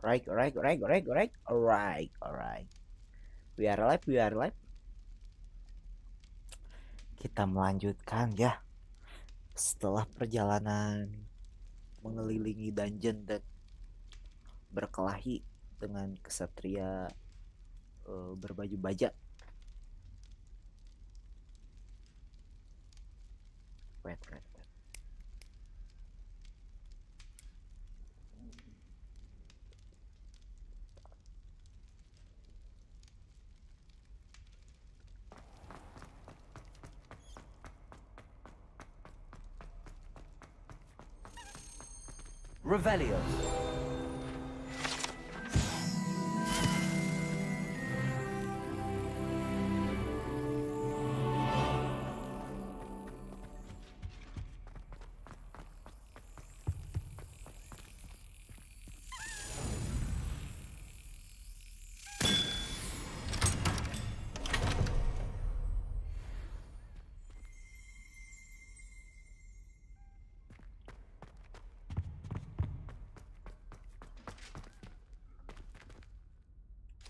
Alright, alright, alright, alright, alright, alright, alright. We are live, we are live. Kita melanjutkan ya. Setelah perjalanan mengelilingi dungeon dan berkelahi dengan kesatria berbaju baja. Wait. Revelio.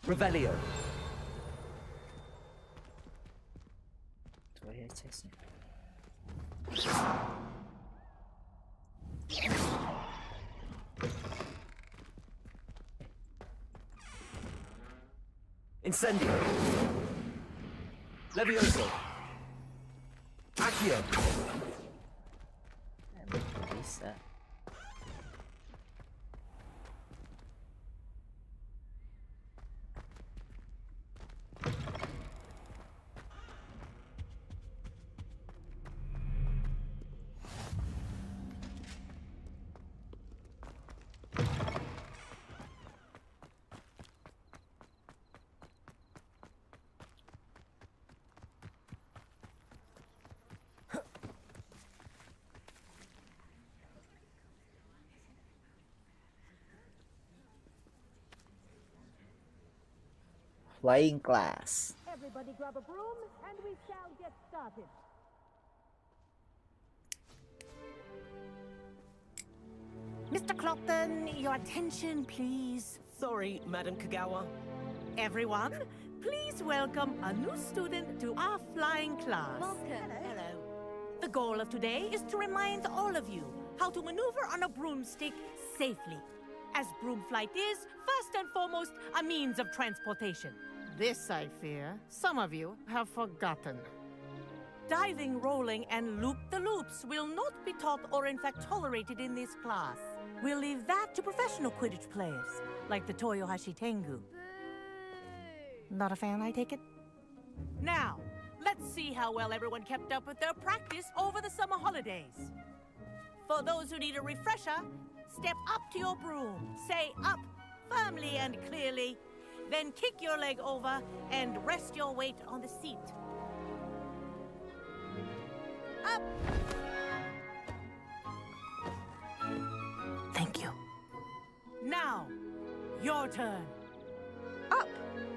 Revelio. Coba ya chestnya. Incendio. Levioso. Accio. Bisa. Flying class. Everybody grab a broom and we shall get started. Mr. Clopton, your attention, please. Sorry, Madam Kagawa. Everyone, please welcome a new student to our flying class. Welcome. Hello. The goal of today is to remind all of you how to maneuver on a broomstick safely, as broom flight is, first and foremost, a means of transportation. This, I fear, some of you have forgotten. Diving, rolling, and loop-the-loops will not be taught or in fact tolerated in this class. We'll leave that to professional Quidditch players, like the Toyohashi Tengu. Not a fan, I take it? Now, let's see how well everyone kept up with their practice over the summer holidays. For those who need a refresher, step up to your broom, say up firmly and clearly, then kick your leg over and rest your weight on the seat. Up! Thank you. Now, your turn. Up!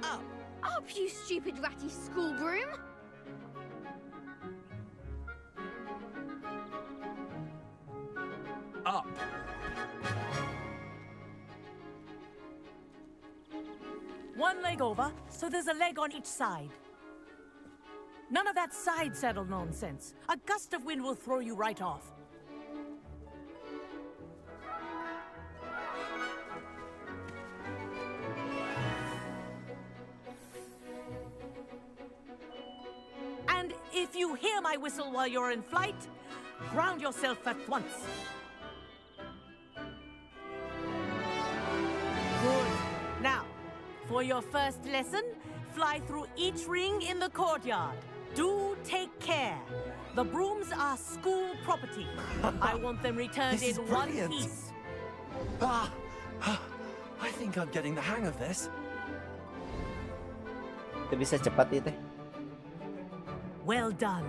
Up! Up, you stupid ratty school broom! Up. One leg over, so there's a leg on each side. None of that side saddle nonsense. A gust of wind will throw you right off. And if you hear my whistle while you're in flight, ground yourself at once. Good. Now, for your first lesson, fly through each ring in the courtyard. Do take care. The brooms are school property. I want them returned This is in one brilliant. piece. I think I'm getting the hang of this. Itu bisa cepat itu. Well done.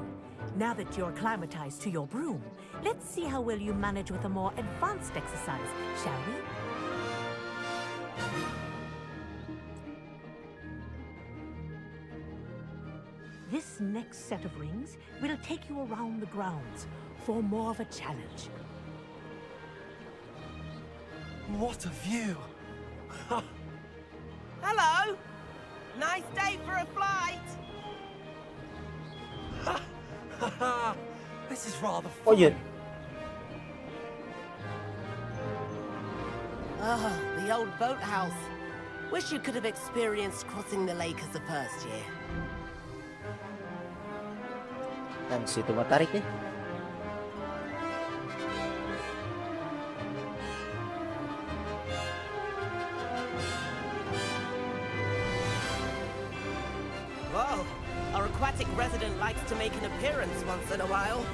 Now that you're acclimatized to your broom, let's see how well you manage with a more advanced exercise, shall we? This next set of rings will take you around the grounds for more of a challenge. What a view! Hello. Nice day for a flight. This is rather Oh fun. yun. Ah, the old boathouse. Wish you could have experienced crossing the lake as a first year. Kan situ matarik nih. Whoa, our aquatic resident likes to make an appearance once in a while.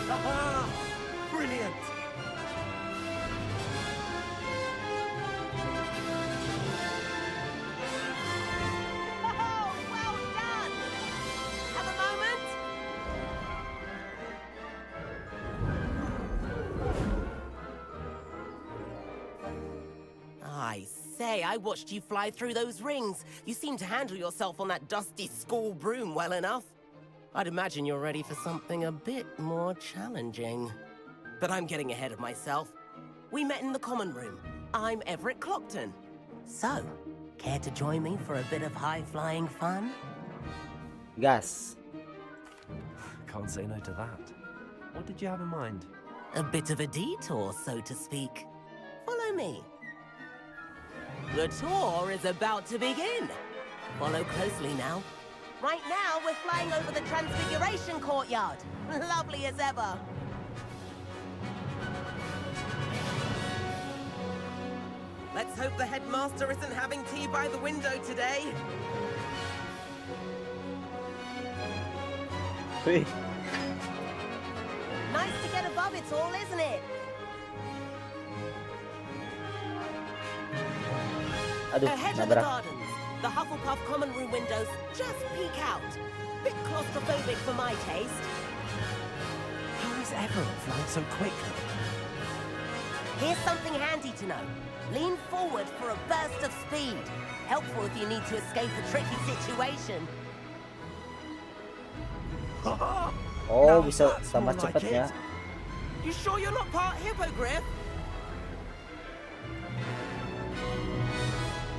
Aha! Brilliant! Oh, well done! Have a moment? I say, I watched you fly through those rings. You seem to handle yourself on that dusty school broom well enough. I'd imagine you're ready for something a bit more challenging. But I'm getting ahead of myself. We met in the common room. I'm Everett Clockton. So, care to join me for a bit of high-flying fun? Gas. Can't say no to that. What did you have in mind? A bit of a detour, so to speak. Follow me. The tour is about to begin. Follow closely now. Right now, we're flying over the Transfiguration Courtyard. Lovely as ever. Let's hope the headmaster isn't having tea by the window today. Wih, Nice to get above it all, isn't it? aduh, Ahead of the nabrak. gardens, the Hufflepuff common room windows just peek out. Bit claustrophobic for my taste. How is Everett flying so quickly? Here's something handy to know. Lean forward for a burst of speed. Helpful if you need to escape a tricky situation. Oh, Now bisa that's tambah more like cepet ya. it. You sure you're not part hippogriff?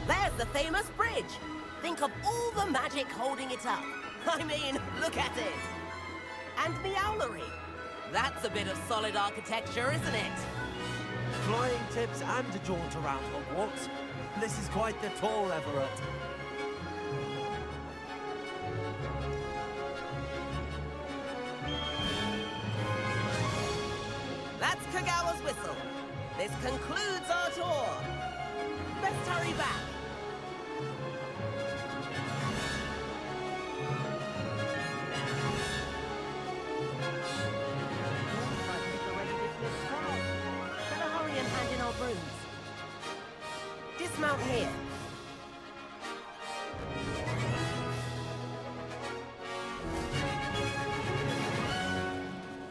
There's the famous bridge. Think of all the magic holding it up. I mean, look at it. And Meowlery. That's a bit of solid architecture, isn't it? Flying tips and a jaunt around Hogwarts. This is quite the tour, Everett. That's Kagawa's whistle. This concludes our tour. Best hurry back. Better hurry and hand in our brooms. Dismount here.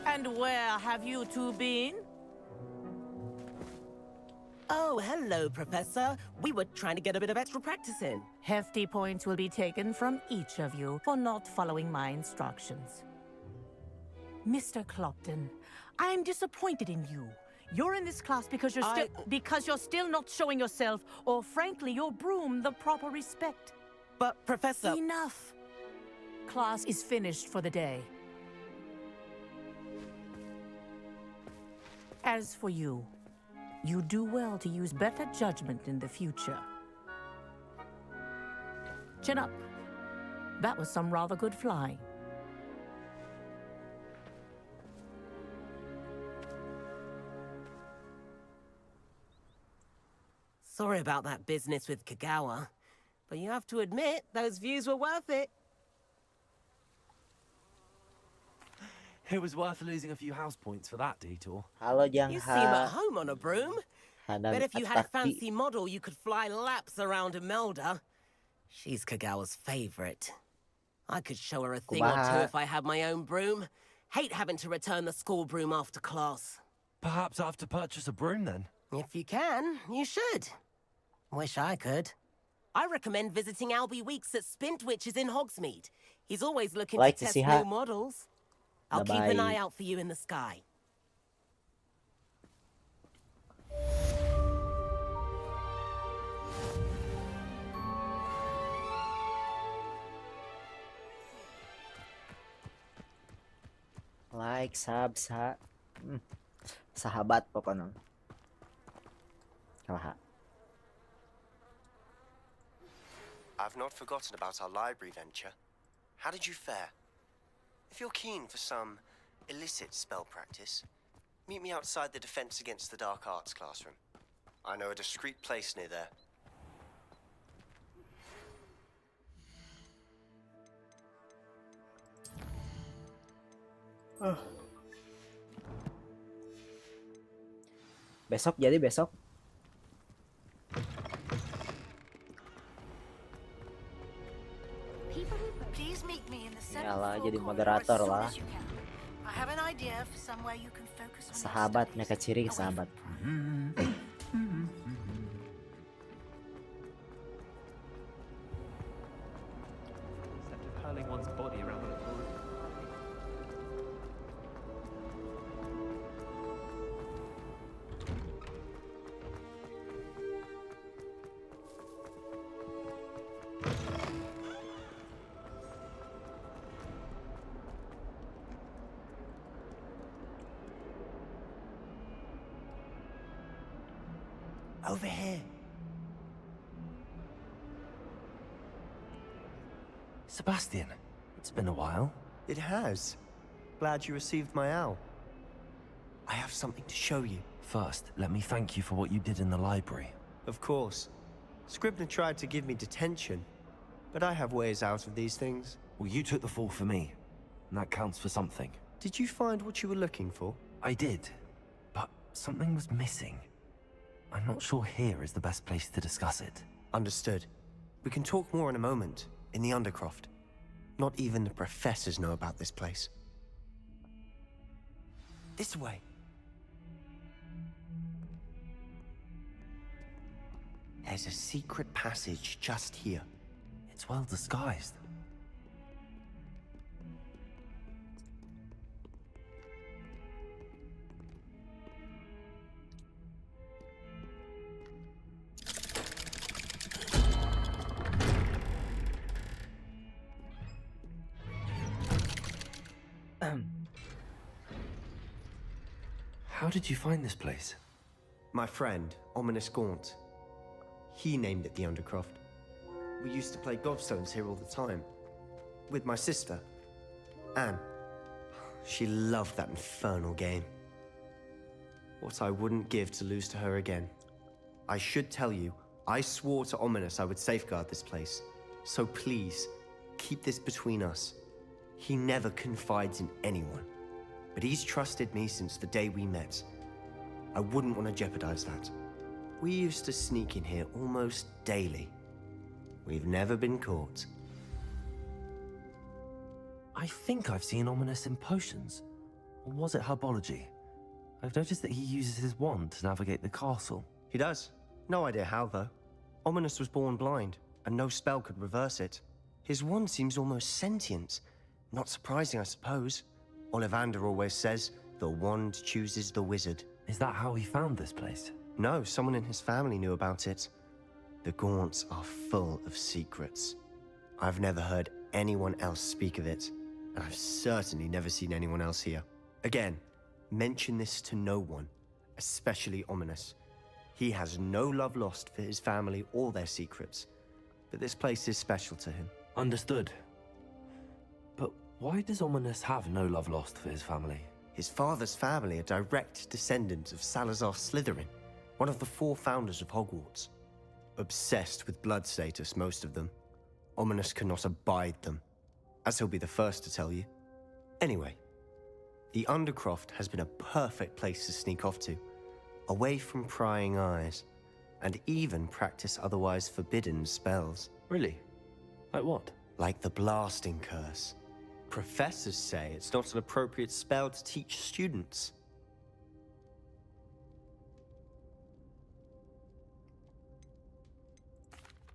And where have you two been? Oh, hello, Professor. We were trying to get a bit of extra practice in. Hefty points will be taken from each of you for not following my instructions. Mr. Clopton, I'm disappointed in you. You're in this class because you're still not showing yourself, or frankly, your broom the proper respect. But, Professor... Enough. Class is finished for the day. As for you, you do well to use better judgment in the future. Chin up. That was some rather good flying. Sorry about that business with Kagawa, but you have to admit, those views were worth it. It was worth losing a few house points for that detour. Halo Jang You seem at Ha. home on a broom. Hanan Bet if you had a Ataki. fancy model, you could fly laps around Imelda. She's Kagawa's favorite. I could show her a thing or two Kumaha. if I had my own broom. Hate having to return the school broom after class. Perhaps I have to purchase a broom then. If you can, you should. Wish I could. I recommend visiting Albie Weeks at Spintwitches in Hogsmeade. He's always looking Like to to test see new her. models. I'll keep an eye out for you in the sky. Like, sahabat pokoknya. Kalah. I've not forgotten about our library venture. How did you fare? If you're keen for some illicit spell practice, meet me outside the Defense Against the Dark Arts classroom. I know a discreet place near there. Besok jadi besok. Please meet me in the Iyalah, 7th jadi floor moderator corridor lah. as soon as you can. I have an idea for somewhere you can focus on your Sahabat, studies, mereka ciri away sahabat. from Except of hurling one's body around the floor. Over here. Sebastian, it's been a while. It has. Glad you received my owl. I have something to show you. First, let me thank you for what you did in the library. Of course. Scribner tried to give me detention, but I have ways out of these things. Well, you took the fall for me, and that counts for something. Did you find what you were looking for? I did, but something was missing. I'm not sure here is the best place to discuss it. Understood. We can talk more in a moment, in the Undercroft. Not even the professors know about this place. This way. There's a secret passage just here. It's well disguised. How did you find this place? My friend, Ominous Gaunt. He named it the Undercroft. We used to play gobstones here all the time. With my sister, Anne. She loved that infernal game. What I wouldn't give to lose to her again. I should tell you, I swore to Ominous I would safeguard this place. So please, keep this between us. He never confides in anyone. But he's trusted me since the day we met. I wouldn't want to jeopardize that. We used to sneak in here almost daily. We've never been caught. I think I've seen Ominous in potions. Or was it herbology? I've noticed that he uses his wand to navigate the castle. He does. No idea how, though. Ominous was born blind, and no spell could reverse it. His wand seems almost sentient. Not surprising, I suppose. Ollivander always says, the wand chooses the wizard. Is that how he found this place? No, someone in his family knew about it. The Gaunts are full of secrets. I've never heard anyone else speak of it, and I've certainly never seen anyone else here. Again, mention this to no one, especially Ominous. He has no love lost for his family or their secrets, but this place is special to him. Understood. But why does Ominous have no love lost for his family? His father's family are direct descendants of Salazar Slytherin, one of the 4 founders of Hogwarts. Obsessed with blood status, most of them. Ominous cannot abide them, as he'll be the first to tell you. Anyway, the Undercroft has been a perfect place to sneak off to, away from prying eyes, and even practice otherwise forbidden spells. Really? Like what? Like the Blasting Curse. Professors say it's not an appropriate spell to teach students.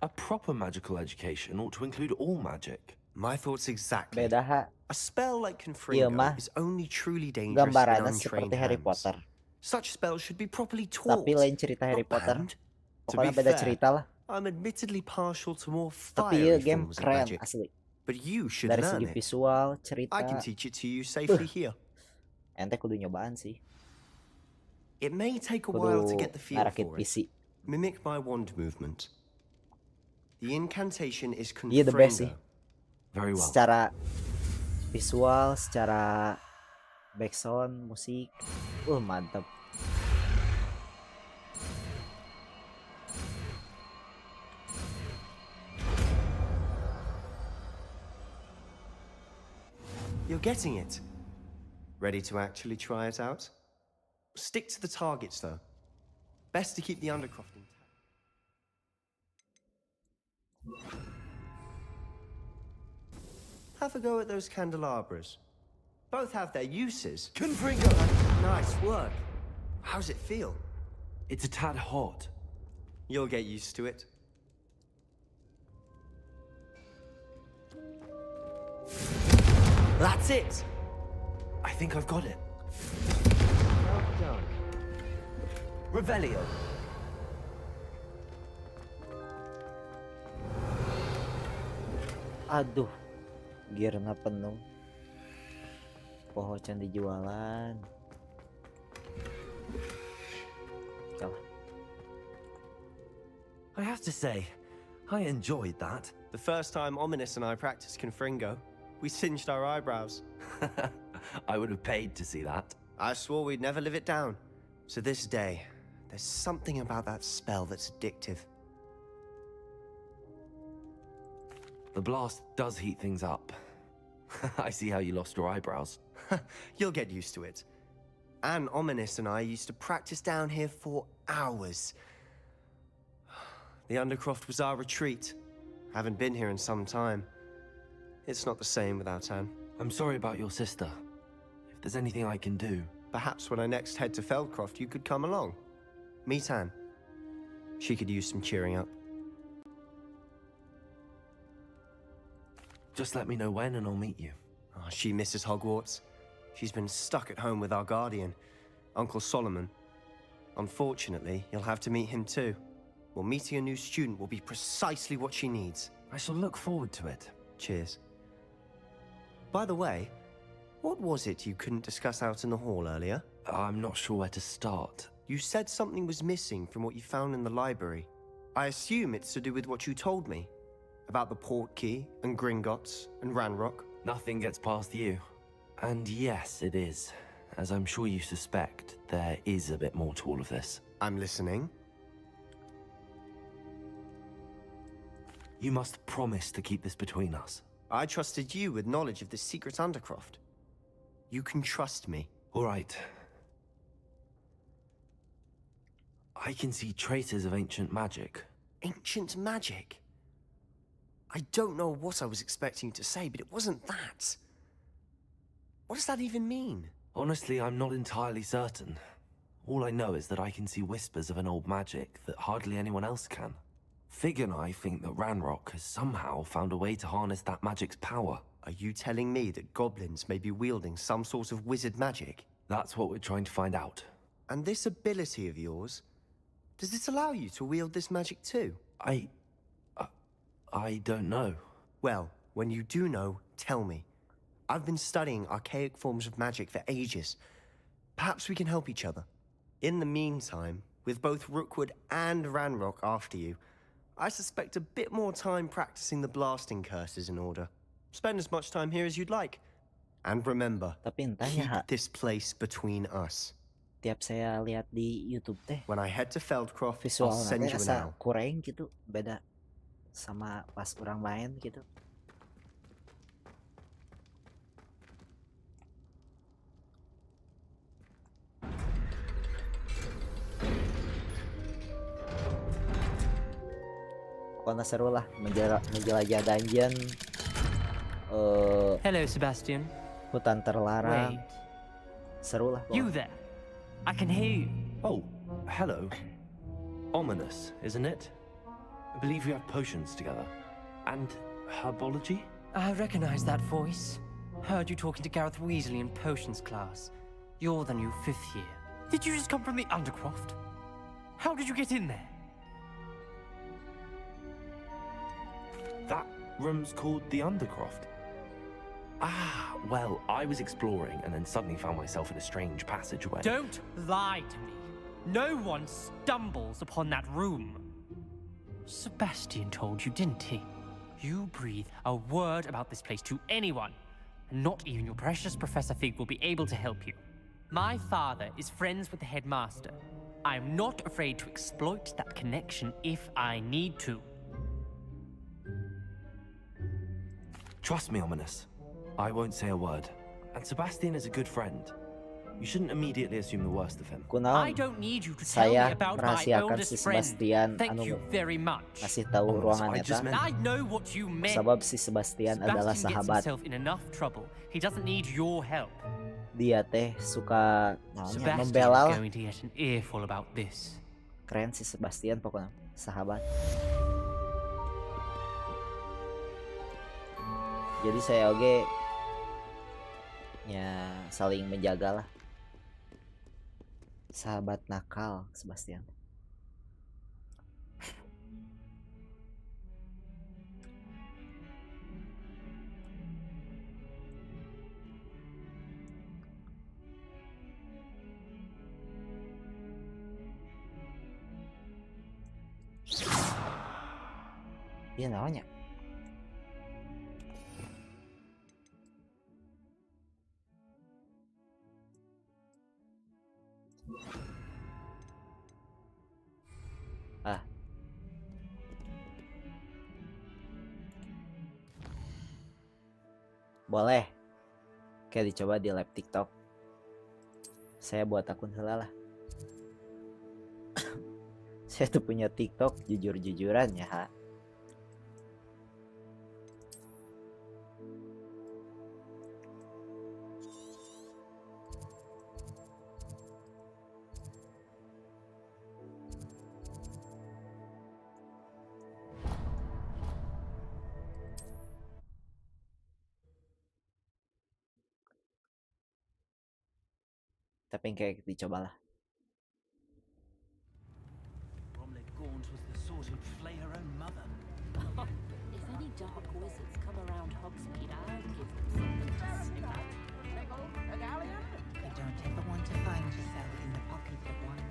A proper magical education ought to include all magic. My thoughts exactly. Beda ha. A spell like Iya Confringo mah, is only truly dangerous in gambarannya untrained seperti Harry hands. Potter. Such spells should be properly taught, Tapi lain cerita Harry not Potter. banned. To Pokoknya be beda fair, cerita lah. I'm admittedly partial to more Tapi iya fiery game forms of keren magic, asli. but you should Dari learn segi it. visual, cerita. I can teach it to you safely here. Ente kudu nyobaan sih. It may take a while to Kudu get the feel ngarakit for it. PC. Mimic my wand movement. The incantation is Iya the best sih. Confringo. Very well. Secara visual, secara backsound, musik, mantap. You're getting it. Ready to actually try it out? Stick to the targets, though. Best to keep the undercroft intact. Have a go at those candelabras. Both have their uses. Confringo! Nice work. How's it feel? It's a tad hot. You'll get used to it. That's it! I think I've got it. Well done. Revelio. Aduh, gearnya penuh. Pohocan dijualan. Kalah. I have to say, I enjoyed that. The first time Ominous and I practiced Confringo, we singed our eyebrows. I would have paid to see that. I swore we'd never live it down. To this day, there's something about that spell that's addictive. The blast does heat things up. I see how you lost your eyebrows. You'll get used to it. Anne, Ominous, and I used to practice down here for hours. The Undercroft was our retreat. Haven't been here in some time. It's not the same without Anne. I'm sorry about your sister. If there's anything I can do... Perhaps when I next head to Feldcroft, you could come along. Meet Anne. She could use some cheering up. Just let me know when and I'll meet you. Oh, she misses Hogwarts. She's been stuck at home with our guardian, Uncle Solomon. Unfortunately, you'll have to meet him too. Well, meeting a new student will be precisely what she needs. I shall look forward to it. Cheers. By the way, what was it you couldn't discuss out in the hall earlier? I'm not sure where to start. You said something was missing from what you found in the library. I assume it's to do with what you told me. About the port key, and Gringotts, and Ranrock. Nothing gets past you. And yes, it is. As I'm sure you suspect, there is a bit more to all of this. I'm listening. You must promise to keep this between us. I trusted you with knowledge of the secret Undercroft. You can trust me. All right. I can see traces of ancient magic. Ancient magic? I don't know what I was expecting you to say, but it wasn't that. What does that even mean? Honestly, I'm not entirely certain. All I know is that I can see whispers of an old magic that hardly anyone else can. Fig and I think that Ranrock has somehow found a way to harness that magic's power. Are you telling me that goblins may be wielding some sort of wizard magic? That's what we're trying to find out. And this ability of yours, does it allow you to wield this magic too? I don't know. Well, when you do know, tell me. I've been studying archaic forms of magic for ages. Perhaps we can help each other. In the meantime, with both Rookwood and Ranrock after you, I suspect a bit more time practicing the blasting curse is in order. Spend as much time here as you'd like. And remember, Tapi entah keep ya, this place between us. tiap saya lihat di YouTube teh, When I head to Feldcroft, I'll visualnya send teh you an asa owl. kurang gitu, beda sama pas orang main gitu. Pokoknya seru lah menjelajah dungeon, Hello, Sebastian. hutan terlarang. Wait. Seru lah You pokoknya. there. I can hear you. Oh, hello. Ominous, isn't it? I believe we have potions together. And herbology? I recognize that voice. Heard you talking to Gareth Weasley in potions class. You're the new 5th year. Did you just come from the Undercroft? How did you get in there? That room's called the Undercroft. Ah, well, I was exploring and then suddenly found myself in a strange passageway. Don't lie to me. No one stumbles upon that room. Sebastian told you, didn't he? You breathe a word about this place to anyone, and not even your precious Professor Fig will be able to help you. My father is friends with the headmaster. I am not afraid to exploit that connection if I need to. Trust me, Ominous. I won't say a word. And Sebastian is a good friend. You shouldn't immediately assume the worst of him. I Kunaon, don't need you to tell me saya about my merahasiakan si oldest friend. Sebastian Thank you very much. ngasih tahu ruangan I just eta. meant- I know what you meant. Sebab si Sebastian adalah Sebastian gets sahabat. himself in enough trouble. He doesn't need your help. Dia teh suka Sebastian membela is lah. going to get an earful about this. Keren si Sebastian pokoknya. Sahabat. Jadi saya oke ya saling menjaga lah. Sahabat nakal Sebastian. Iya namanya. Ah. Boleh. Oke, dicoba di live TikTok. Saya buat akun heula lah. Saya tuh punya TikTok jujur-jujuran ya, ha. Tapi kayak dicobalah. Gaunt was the sort who'd flay her own mother. If any dark wizards come around Hogsmeade, I'll give them something to sniff at. You don't ever want to find yourself in the pocket of one.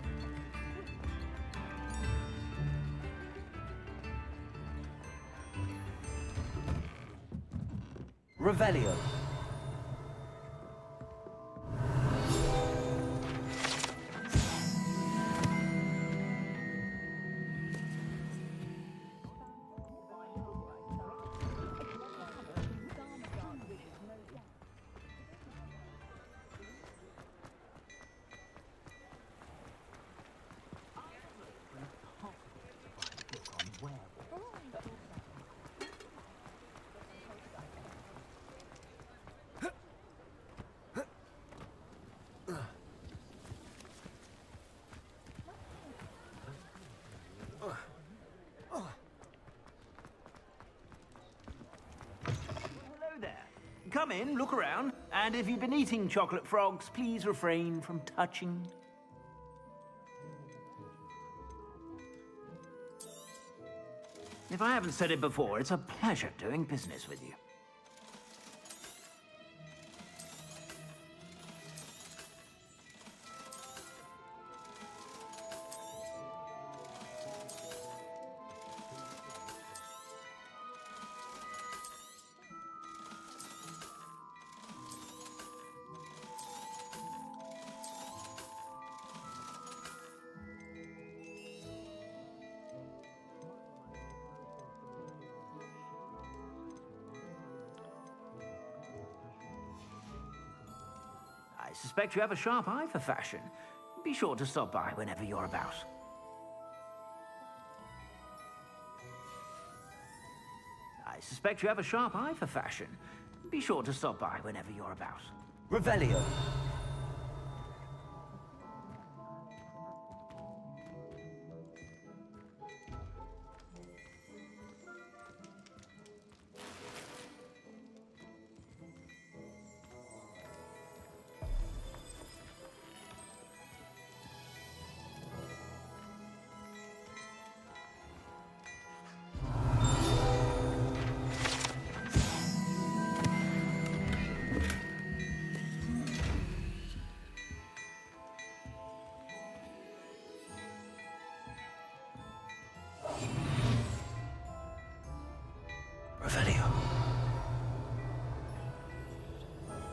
Revelio. Hello there. Come in, look around, and if you've been eating chocolate frogs, please refrain from touching. If I haven't said it before, it's a pleasure doing business with you. I suspect you have a sharp eye for fashion. Be sure to stop by whenever you're about. I suspect you have a sharp eye for fashion. Be sure to stop by whenever you're about. Revelio.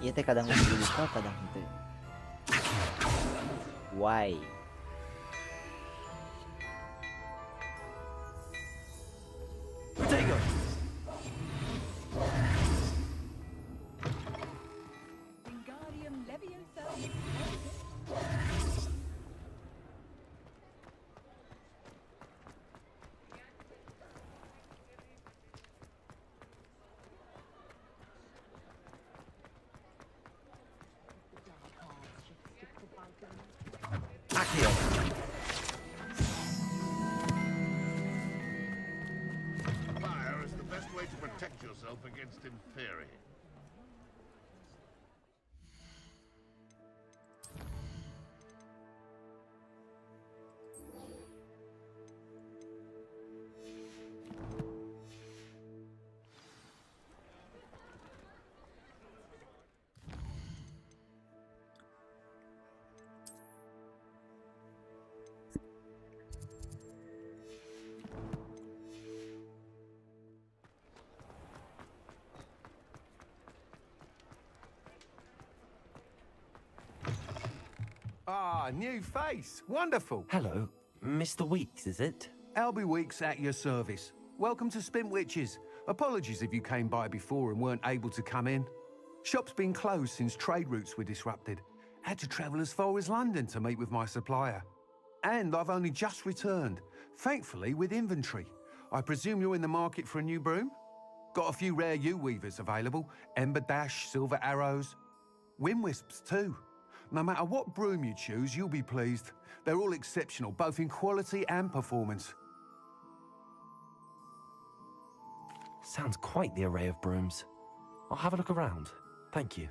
Ieu teh kadang bisa dibuka, kadang henteu. Why? Wingardium Leviosa. Fire is the best way to protect yourself against Inferi. Ah, new face. Wonderful. Hello, Mr. Weeks, is it? Albie Weeks at your service. Welcome to Spintwitches. Apologies if you came by before and weren't able to come in. Shop's been closed since trade routes were disrupted. Had to travel as far as London to meet with my supplier. And I've only just returned, thankfully with inventory. I presume you're in the market for a new broom? Got a few rare U-weavers available. Ember Dash, Silver Arrows. Wind Wisps too. No matter what broom you choose, you'll be pleased. They're all exceptional, both in quality and performance. Sounds quite the array of brooms. I'll have a look around. Thank you.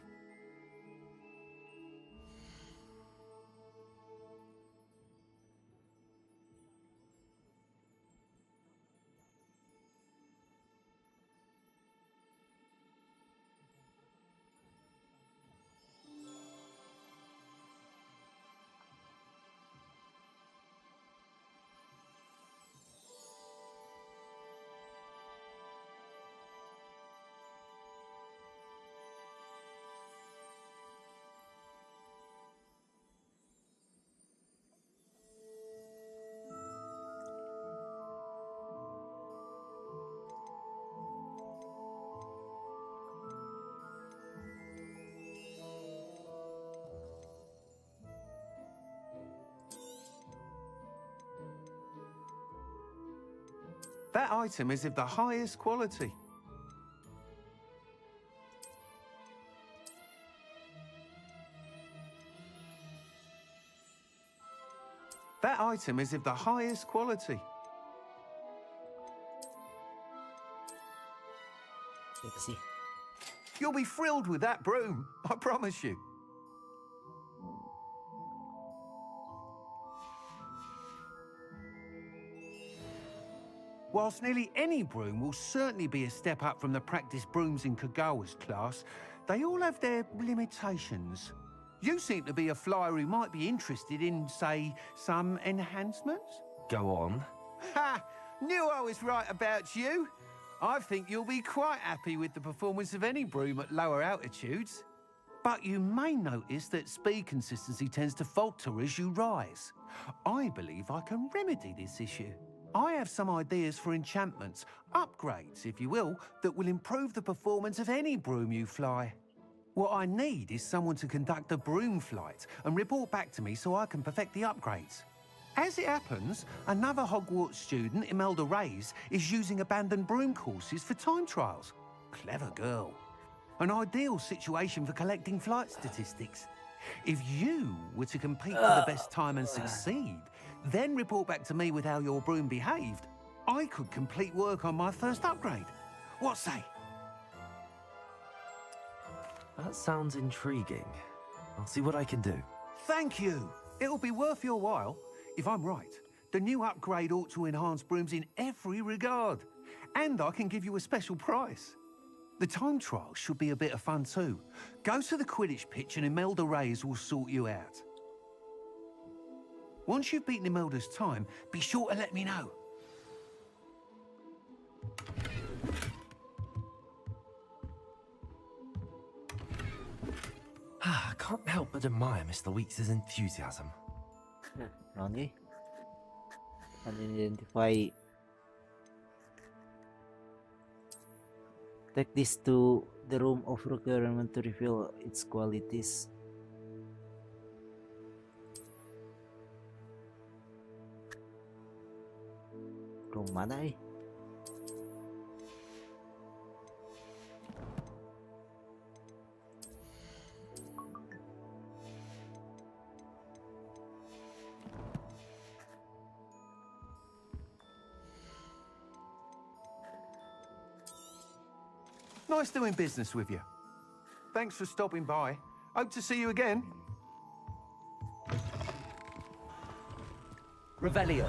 That item is of the highest quality. That item is of the highest quality. Itu sih. You'll be thrilled with that broom, I promise you. Whilst nearly any broom will certainly be a step up from the practice brooms in Kagawa's class, they all have their limitations. You seem to be a flyer who might be interested in, say, some enhancements? Go on. Ha! Knew I was right about you. I think you'll be quite happy with the performance of any broom at lower altitudes. But you may notice that speed consistency tends to falter as you rise. I believe I can remedy this issue. I have some ideas for enchantments, upgrades, if you will, that will improve the performance of any broom you fly. What I need is someone to conduct a broom flight and report back to me so I can perfect the upgrades. As it happens, another Hogwart student, Imelda Reyes, is using abandoned broom courses for time trials. Clever girl. An ideal situation for collecting flight statistics. If you were to compete for the best time and succeed, then report back to me with how your broom behaved, I could complete work on my first upgrade. What say? That sounds intriguing. I'll see what I can do. Thank you. It'll be worth your while. If I'm right, the new upgrade ought to enhance brooms in every regard. And I can give you a special price. The time trial should be a bit of fun too. Go to the Quidditch pitch and Imelda Reyes will sort you out. Once you've beaten Imelda's time, be sure to let me know. I can't help but admire Mr. Weeks' enthusiasm. Okay. Unidentify. Take this to the room of requirement to reveal its qualities. Room mana eh? Nice doing business with you. Thanks for stopping by. Hope to see you again. Revelio.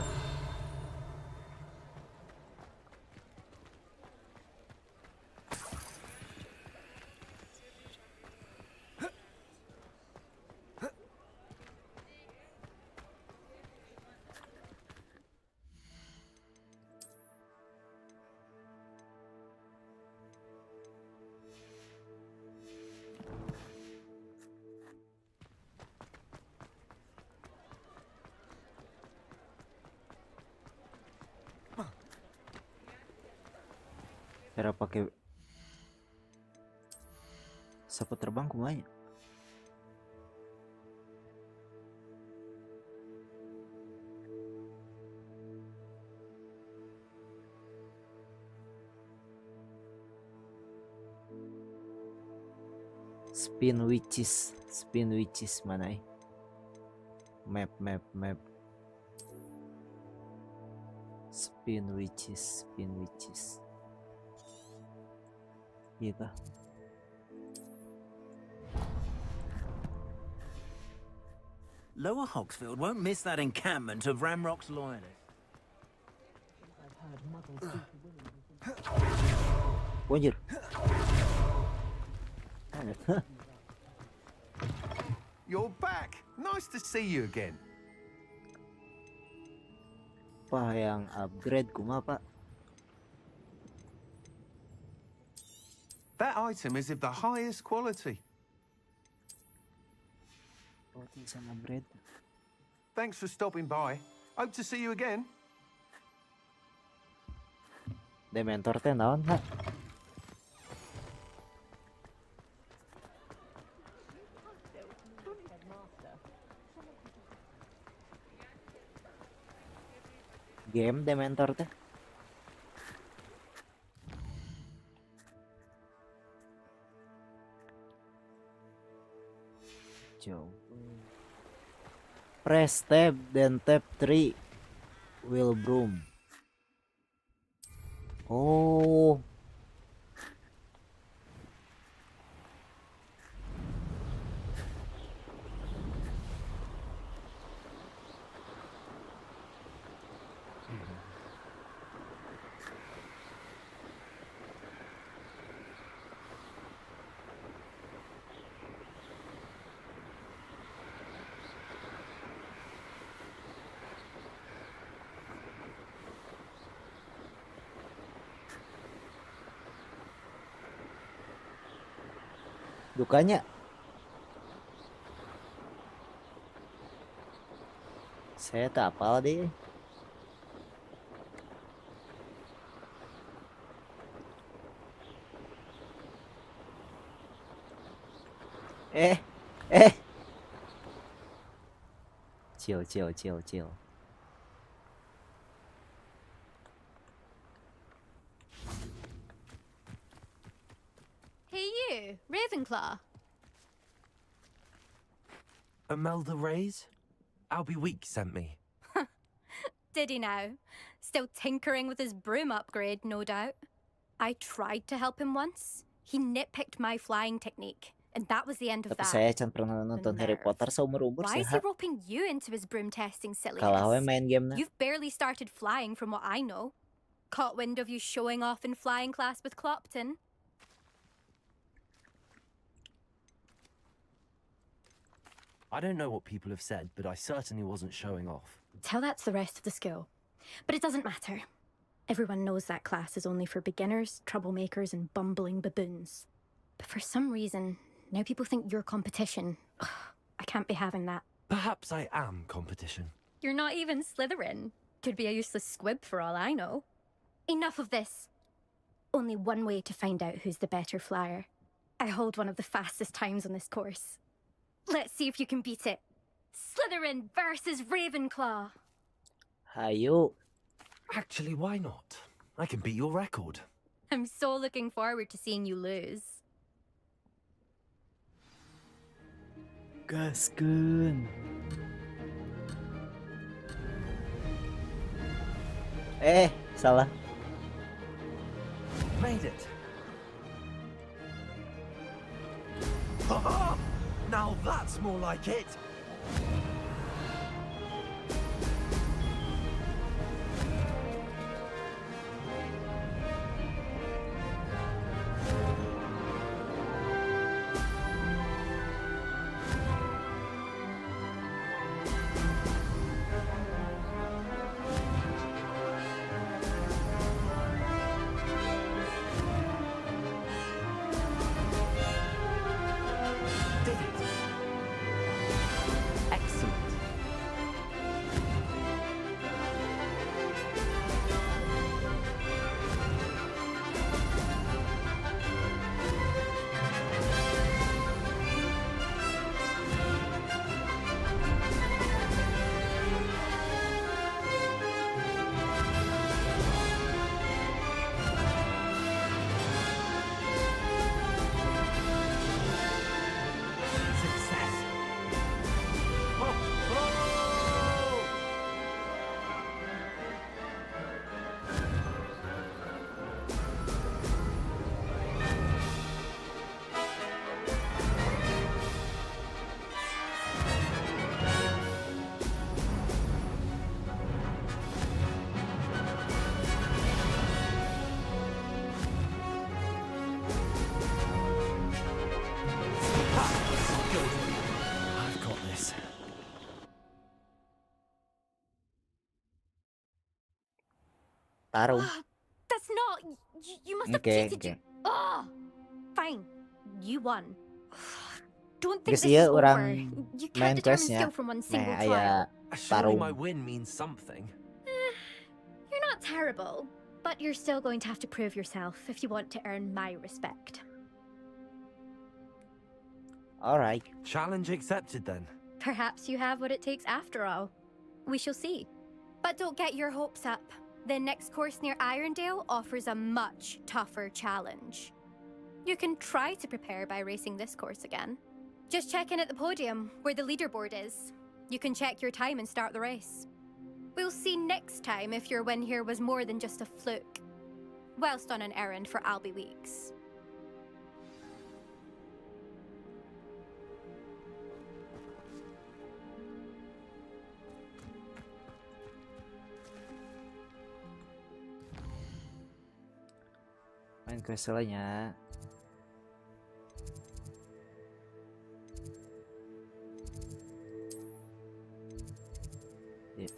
Cara pakai sapu terbang kumanya. Spin witches mana eh? Map. Spin witches. Iya kah? Lower Hogsfield won't miss that encampment of Ramrock's loyalists. Anjir. You're back. Nice to see you again. Apa yang upgrade kuma pak? That item is of the highest quality. Roti sama bread. Thanks for stopping by. Hope to see you again. Dementor teh naon kak? Game Dementor teh. Press tab then tab 3 will broom. Oh. Dukanya saya tak apal deh. Chill. Hey you, Ravenclaw. Imelda Reyes? Albie Weeks sent me. Did he now? Still tinkering with his broom upgrade, no doubt. I tried to help him once. He nitpicked my flying technique, and that was the end of Tapi that. saya can pernah nonton Harry Potter seumur-umur Why is he sehat. roping you into his broom testing Kalau we silliness? main game na. You've barely started flying from what I know. Caught wind of you showing off in flying class with Clopton. I don't know what people have said, but I certainly wasn't showing off. Tell that to the rest of the school. But it doesn't matter. Everyone knows that class is only for beginners, troublemakers, and bumbling baboons. But for some reason, Now people think you're competition. I can't be having that. Perhaps I am competition. You're not even Slytherin. Could be a useless squib for all I know. Enough of this. Only one way to find out who's the better flyer. I hold one of the fastest times on this course. Let's see if you can beat it. Slytherin versus Ravenclaw. Hayu. Actually, why not? I can beat your record. I'm so looking forward to seeing you lose. Gaskeun. Salah. Made it. Now that's more like it. Tarung. That's not. You must have Okay, cheated. okay. Fine. You won. Don't think Guys, this iya is over. orang You main can't determine questnya skill from one single aya trial. Surely tarung. my win means something. You're not terrible, but you're still going to have to prove yourself if you want to earn my respect. Alright. Challenge accepted then. Perhaps you have what it takes after all. We shall see. But don't get your hopes up. The next course near Irondale offers a much tougher challenge. You can try to prepare by racing this course again. Just check in at the podium, where the leaderboard is. You can check your time and start the race. We'll see next time if your win here was more than just a fluke. Whilst on an errand for Albie Weeks. Main quest lainnya. Ya.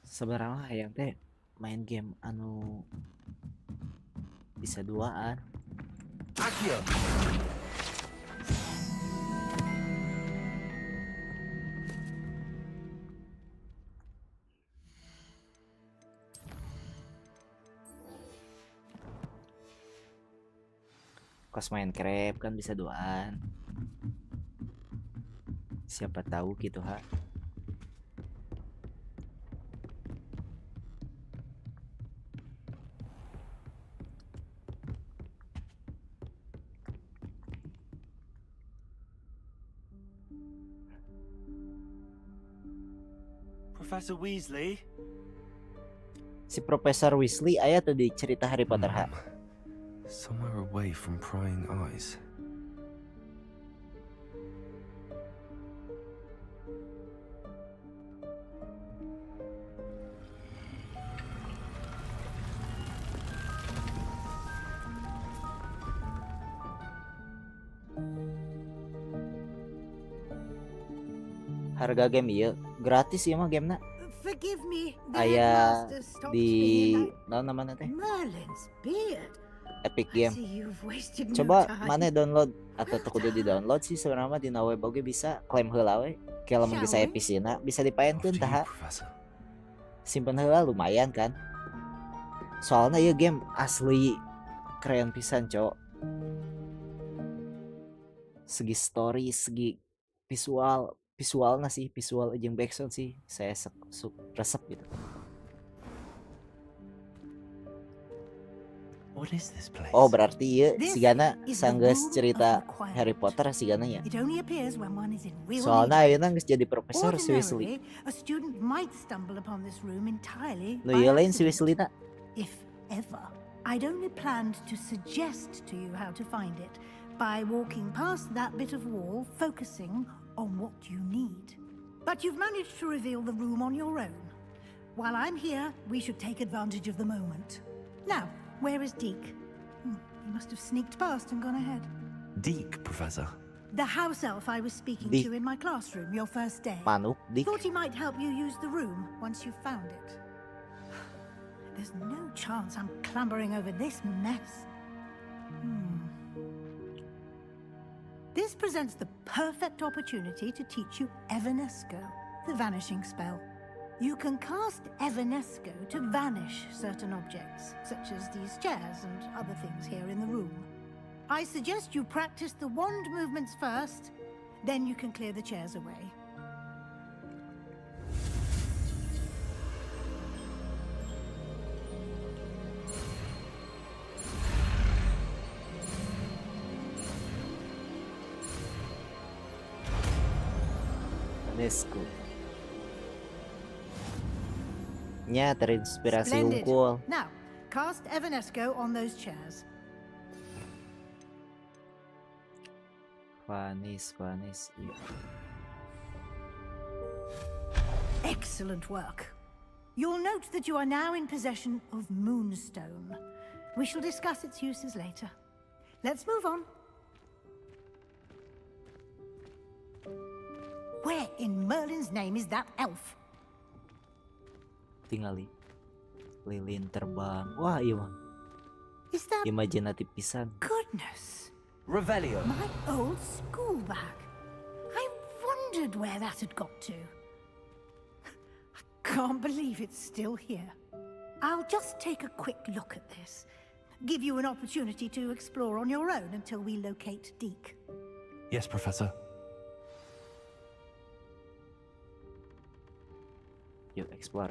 Sebenarnya hayang teh main game anu bisa duaan. Akio. Kos main krep kan bisa duaan. Siapa tahu gitu ha. Professor Weasley. Si Profesor Weasley aya tadi cerita Harry Potter ha. Somewhere away from prying eyes. Harga game iya gratis ya mah gamenya. Forgive Forgive me. The aya headmaster stopped di me in naon namanya teh? Merlin's beard. Epic I Game. see you've wasted no Coba time. mana download atau kudu di download sih sebenarnya di web oge bisa klaim heula we. Kalau mun geus aya PC-na bisa dipaenkeun tah. Simpen heula lumayan kan. Soalnya ieu game asli keren pisan, Cok. Segi story, segi visualnya sih, visual jeung backsound sih saya resep gitu. What is this place? Oh, berarti ieu sigana is the sanggeus room cerita of requirement. Harry Potter sigana ya. It only appears when one is in real Soalnya need. ayeuna geus jadi profesor si Weasley. Ordinarily, a student might stumble upon this room entirely Nu by ieu lain si accident. Weasley-na. If ever. I'd only planned to suggest to you how to find it by walking past that bit of wall, focusing on what you need. But you've managed to reveal the room on your own. While I'm here, we should take advantage of the moment. Now, where is Deke? He must have sneaked past and gone ahead. Deke, Professor. The house elf I was speaking Deke. to in my classroom your first day. Manuk Deke. Thought he might help you use the room once you found it. There's no chance I'm clambering over this mess. This presents the perfect opportunity to teach you Evanesco, the vanishing spell. You can cast Evanesco to vanish certain objects, such as these chairs and other things here in the room. I suggest you practice the wand movements first, then you can clear the chairs away. Vanesco. Nya terinspirasi Splendid. unggul. Now, cast Evanesco on those chairs. Vanis. Iya. Excellent work. You'll note that you are now in possession of Moonstone. We shall discuss its uses later. Let's move on. Where in Merlin's name is that elf? Tingali lilin terbang. Wah, iya mah. Is that Imajinatif pisan. goodness? Revelio. My old school bag. I wondered where that had got to. I can't believe it's still here. I'll just take a quick look at this. Give you an opportunity to explore on your own until we locate Deke. Yes, Professor. Yuk, explore.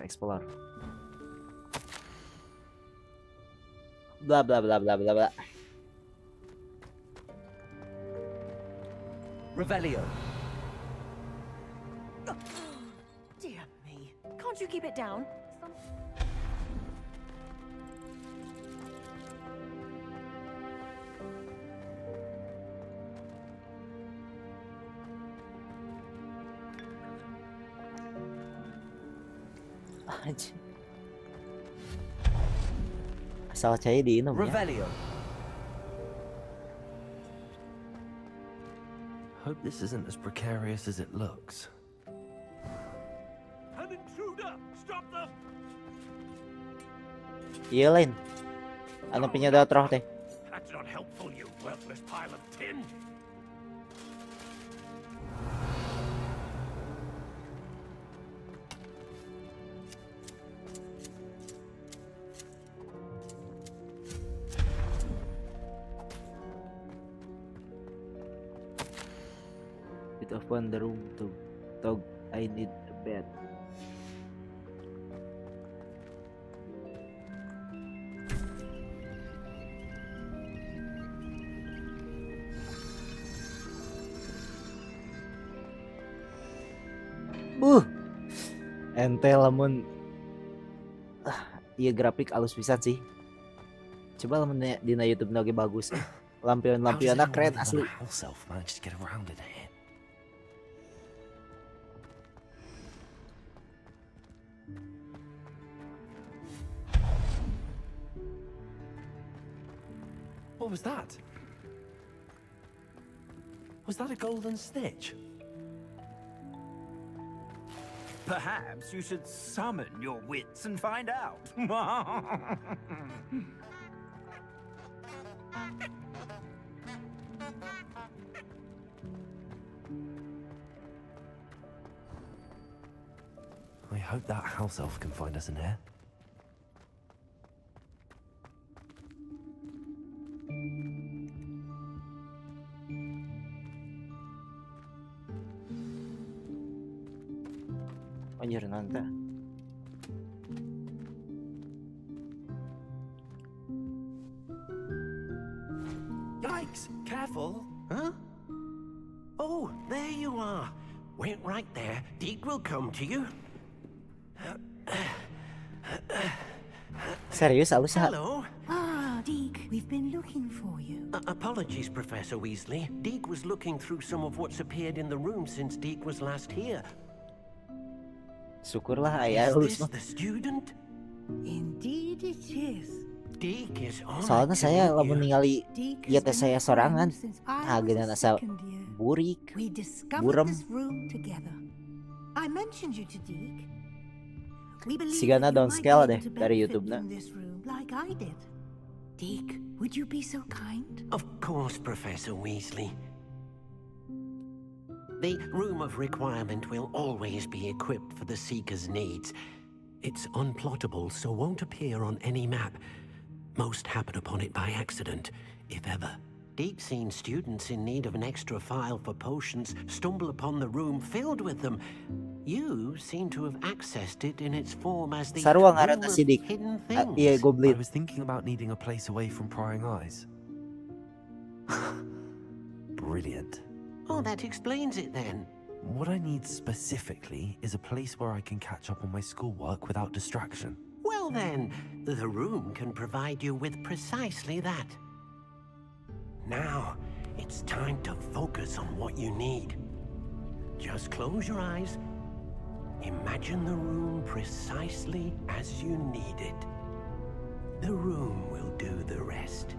Bla bla bla bla bla bla. Revelio. Dear me. Can't you keep it down? Anjing. Asal cai diinum ya. Revelio. Hope this isn't as precarious as it looks. An intruder! Stop them! Iya lain. Anu penyedot roh teh. That's not helpful, you worthless pile of tin! Bit of one the room to dog. I need a bed. Ente lamun iya grafik alus pisan sih. Coba lamun dina YouTube lagi bagus. Lampion-lampionnya keren asli. Self managed to get around it here. What was that? Was that a golden snitch? Perhaps you should summon your wits and find out. I hope that house elf can find us in here. Anjir nanti. Yikes! Careful! Huh? Oh, there you are. Wait right there. Deke will come to you. Serius, Alusa? Hello. Ah, Deke, we've been looking for you. Apologies, Professor Weasley. Deke was looking through some of what's appeared in the room since Deke was last here. Syukurlah ayah Is lulus. this the student? Indeed it is. Deke is honored Soalnya to saya meet lamun you. ningali Deke ieu has teh been saya a sorangan. friend since I was Hageunana a asa second year. burik, We discovered burem. this room together. I mentioned you to Deke. We believe Sigana that you might downscale be deh able to dari benefit YouTube na. from this room like I did. Deke, would you be so kind? Of course, Professor Weasley. The Room of Requirement will always be equipped for the Seeker's needs. It's unplottable, so won't appear on any map. Most happen upon it by accident, if ever. Deke's seen students in need of an extra file for potions stumble upon the room filled with them. You seem to have accessed it in its form as the Sarua Room ngaranna of si Dik. Hidden Iya Things. goblin. I was thinking about needing a place away from prying eyes. Brilliant. Oh, that explains it then. What I need specifically is a place where I can catch up on my schoolwork without distraction. Well then, the room can provide you with precisely that. Now, it's time to focus on what you need. Just close your eyes. Imagine the room precisely as you need it. The room will do the rest.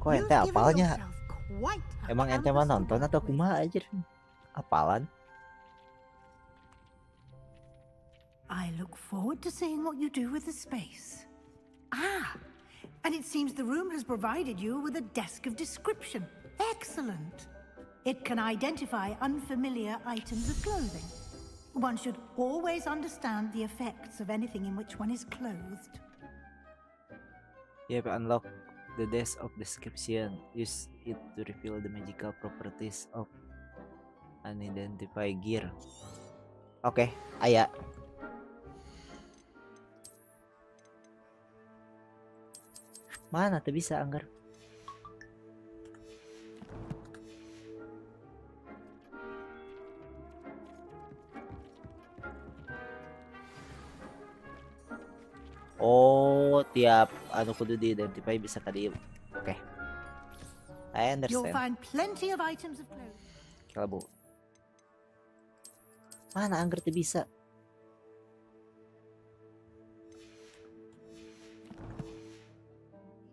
Kok ente You've given apalnya? yourself quite a Emang ente mah canvas to nonton work atau with. kumaha aja? Apalan? I look forward to seeing what you do with the space. Ah, and it seems the room has provided you with a desk of description. Excellent. It can identify unfamiliar items of clothing. One should always understand the effects of anything in which one is clothed. You have unlocked the desk of description. Use it to reveal the magical properties of unidentified gear. Oke, aya. Mana tuh bisa anggar? Oh, tiap anu kudu di-identify bisa ka dieu. Oke. I You'll understand. find plenty of items of clothing. Kalabu. Mana anggar tuh bisa?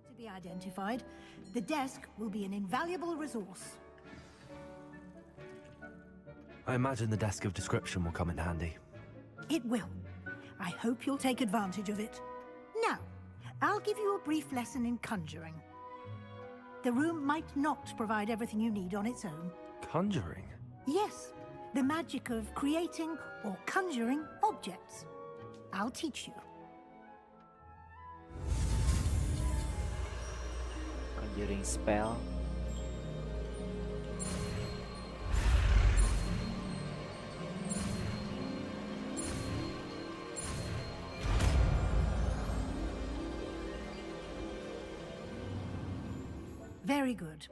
To be identified, the desk will be an invaluable resource. I imagine the desk of description will come in handy. It will. I hope you'll take advantage of it. Now, I'll give you a brief lesson in conjuring. The room might not provide everything you need on its own. Conjuring? Yes, the magic of creating or conjuring objects. I'll teach you. Conjuring spell. Very good.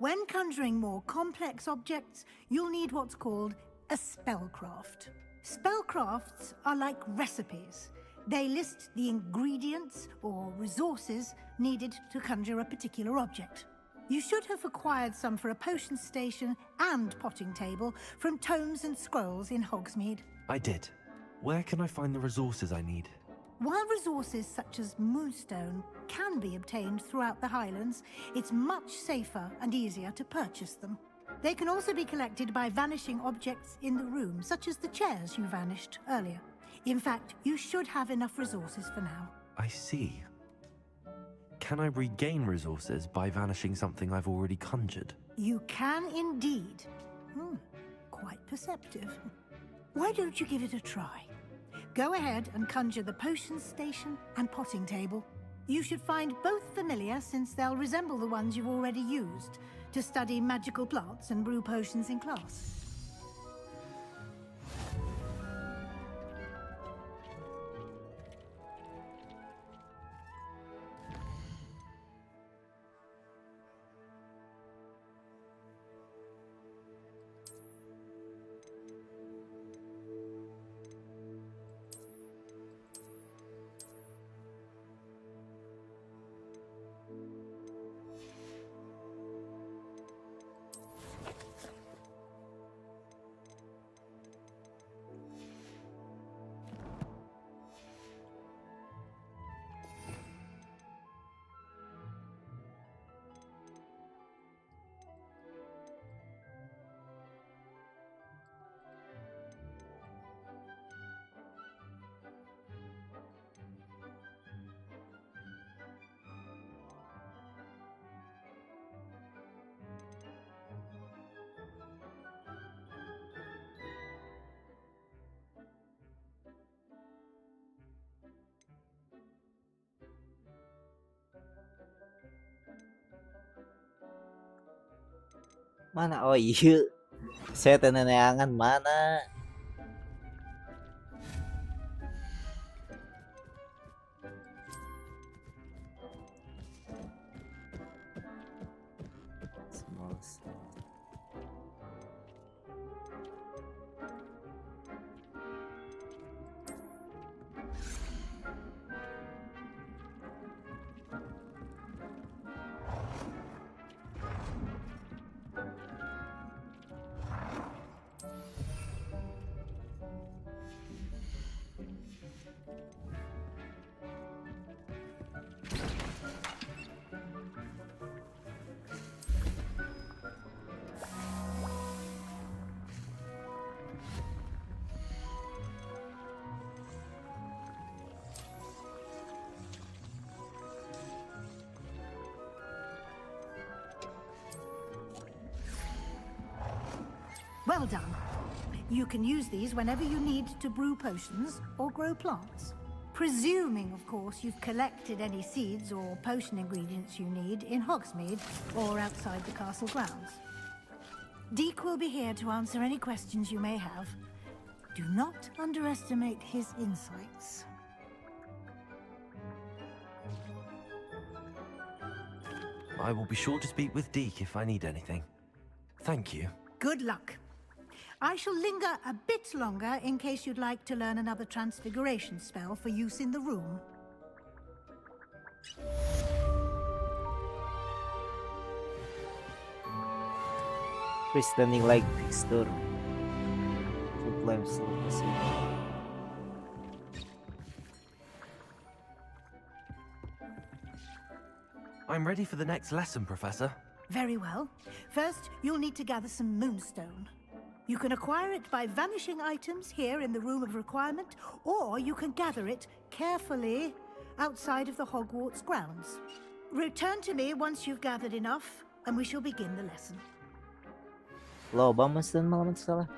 When conjuring more complex objects, you'll need what's called a spellcraft. Spellcrafts are like recipes. They list the ingredients or resources needed to conjure a particular object. You should have acquired some for a potion station and potting table from tomes and scrolls in Hogsmeade. I did. Where can I find the resources I need? While resources such as Moonstone can be obtained throughout the Highlands, it's much safer and easier to purchase them. They can also be collected by vanishing objects in the room, such as the chairs you vanished earlier. In fact, you should have enough resources for now. I see. Can I regain resources by vanishing something I've already conjured? You can indeed. Quite perceptive. Why don't you give it a try? Go ahead and conjure the potion station and potting table. You should find both familiar, since they'll resemble the ones you've already used to study magical plants and brew potions in class. Mana? Oh iya. Saya teneneangan mana? Small set. Well done. You can use these whenever you need to brew potions or grow plants. Presuming, of course, you've collected any seeds or potion ingredients you need in Hogsmeade or outside the castle grounds. Deke will be here to answer any questions you may have. Do not underestimate his insights. I will be sure to speak with Deke if I need anything. Thank you. Good luck. I shall linger a bit longer in case you'd like to learn another transfiguration spell for use in the room. Freestanding like texture. Full flame slow. I'm ready for the next lesson, Professor. Very well. First, you'll need to gather some Moonstone. You can acquire it by vanishing items here in the Room of Requirement, or you can gather it carefully outside of the Hogwarts grounds. Return to me once you've gathered enough, and we shall begin the lesson. Loba Moonstone malaman salah.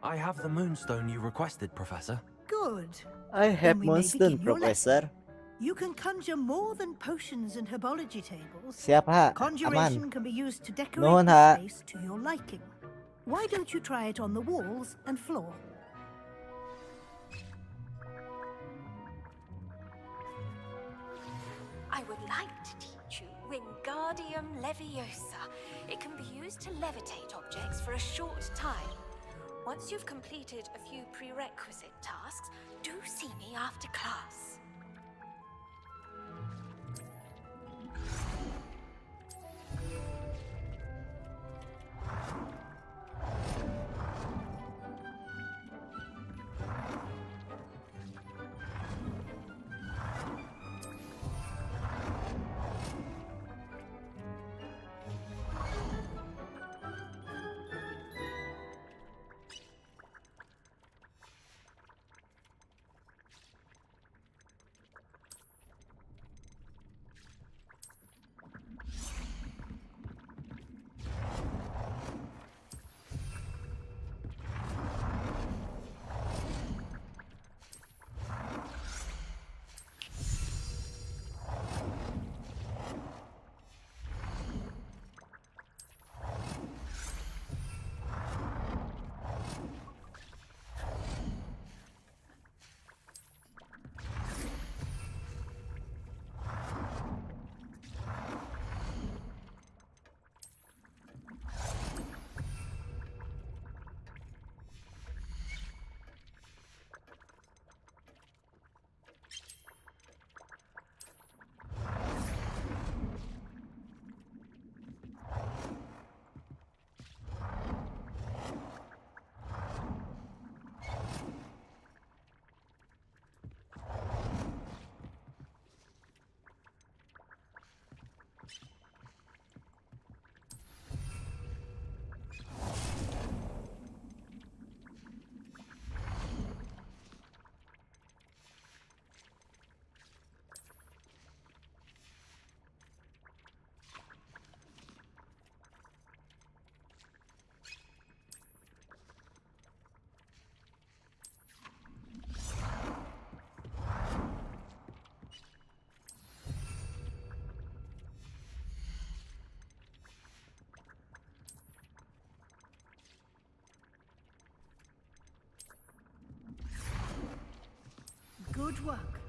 I have the Moonstone you requested, Professor. Good. I have we may Moonstone, begin your Professor. You can conjure more than potions and herbology tables. Siap, ha? Conjuration Aman. can be used to decorate Nuhun, the ha? space to your liking. Why don't you try it on the walls and floor? I would like to teach Wingardium Leviosa. It can be used to levitate objects for a short time. Once you've completed a few prerequisite tasks, do see me after class. Good work.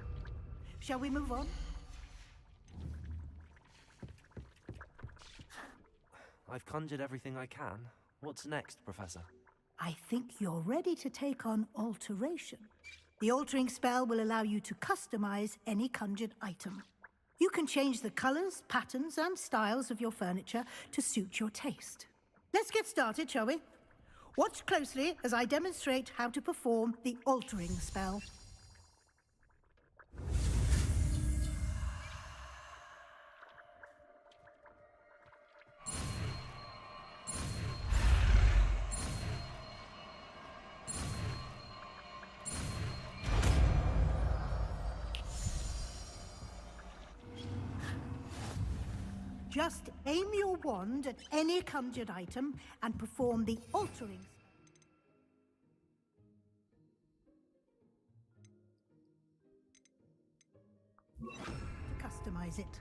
Shall we move on? I've conjured everything I can. What's next, Professor? I think you're ready to take on alteration. The altering spell will allow you to customize any conjured item. You can change the colors, patterns, and styles of your furniture to suit your taste. Let's get started, shall we? Watch closely as I demonstrate how to perform the altering spell. Just aim your wand at any conjured item and perform the altering. To customize it.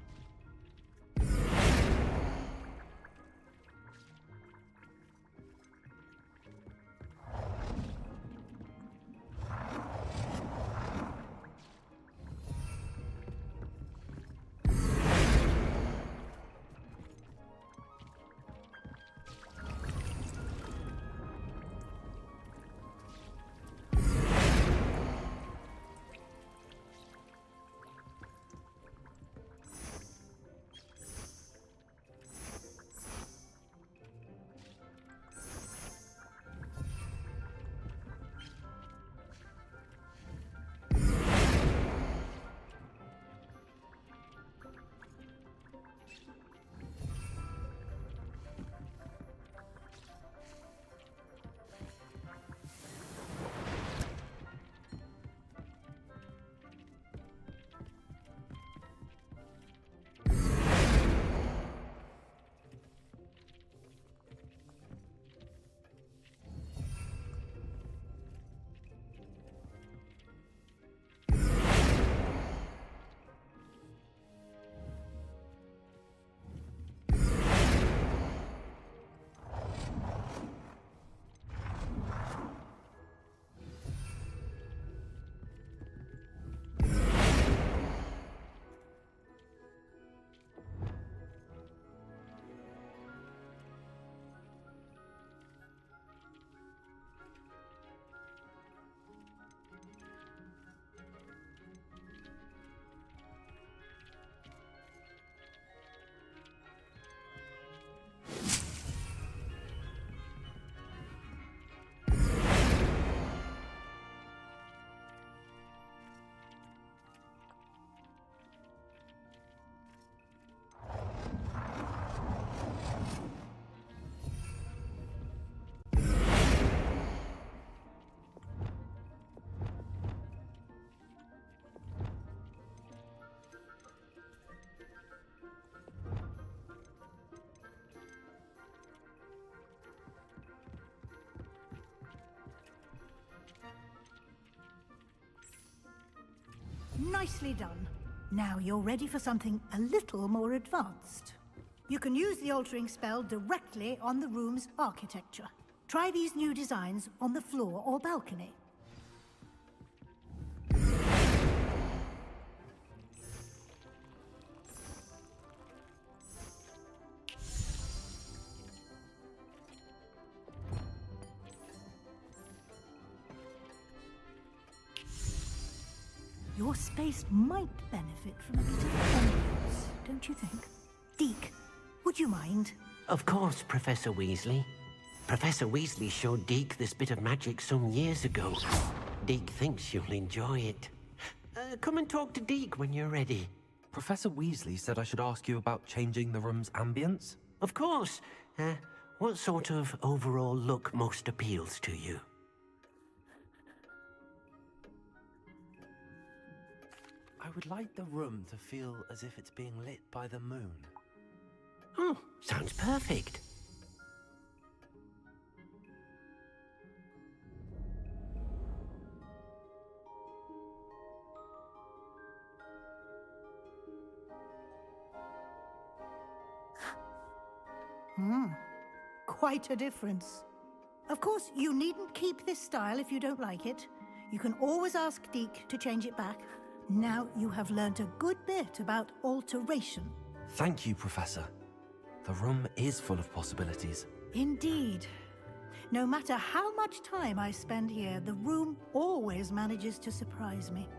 Nicely done. Now you're ready for something a little more advanced. You can use the altering spell directly on the room's architecture. Try these new designs on the floor or balcony. Your space might benefit from a bit of ambience, don't you think? Deke, would you mind? Of course, Professor Weasley. Professor Weasley showed Deke this bit of magic some years ago. Deke thinks you'll enjoy it. Come and talk to Deke when you're ready. Professor Weasley said I should ask you about changing the room's ambience. Of course. What sort of overall look most appeals to you? I would like the room to feel as if it's being lit by the moon. Oh, sounds perfect. Quite a difference. Of course, you needn't keep this style if you don't like it. You can always ask Deke to change it back. Now you have learnt a good bit about alteration. Thank you, Professor. The room is full of possibilities. Indeed. No matter how much time I spend here, the room always manages to surprise me.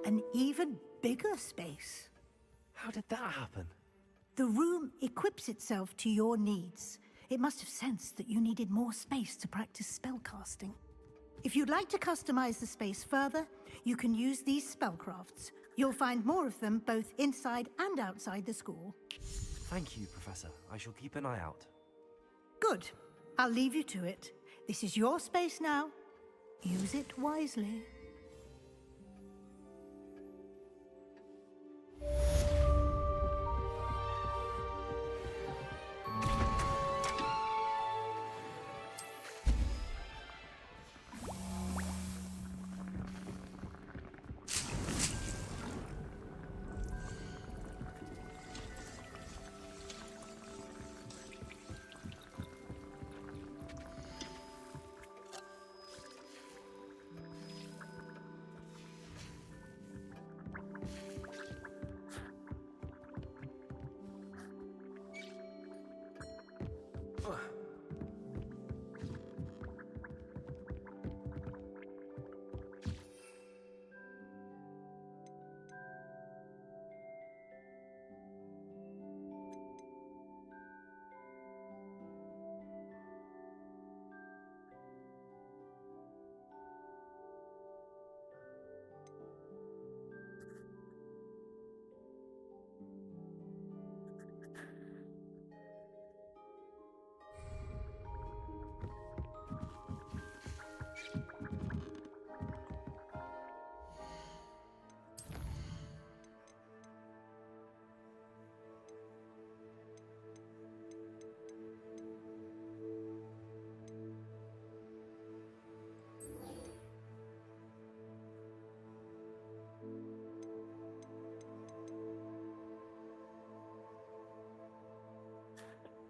An even bigger space. How did that happen? The room equips itself to your needs. It must have sensed that you needed more space to practice spellcasting. If you'd like to customize the space further, you can use these spellcrafts. You'll find more of them both inside and outside the school. Thank you, Professor. I shall keep an eye out. Good. I'll leave you to it. This is your space now. Use it wisely.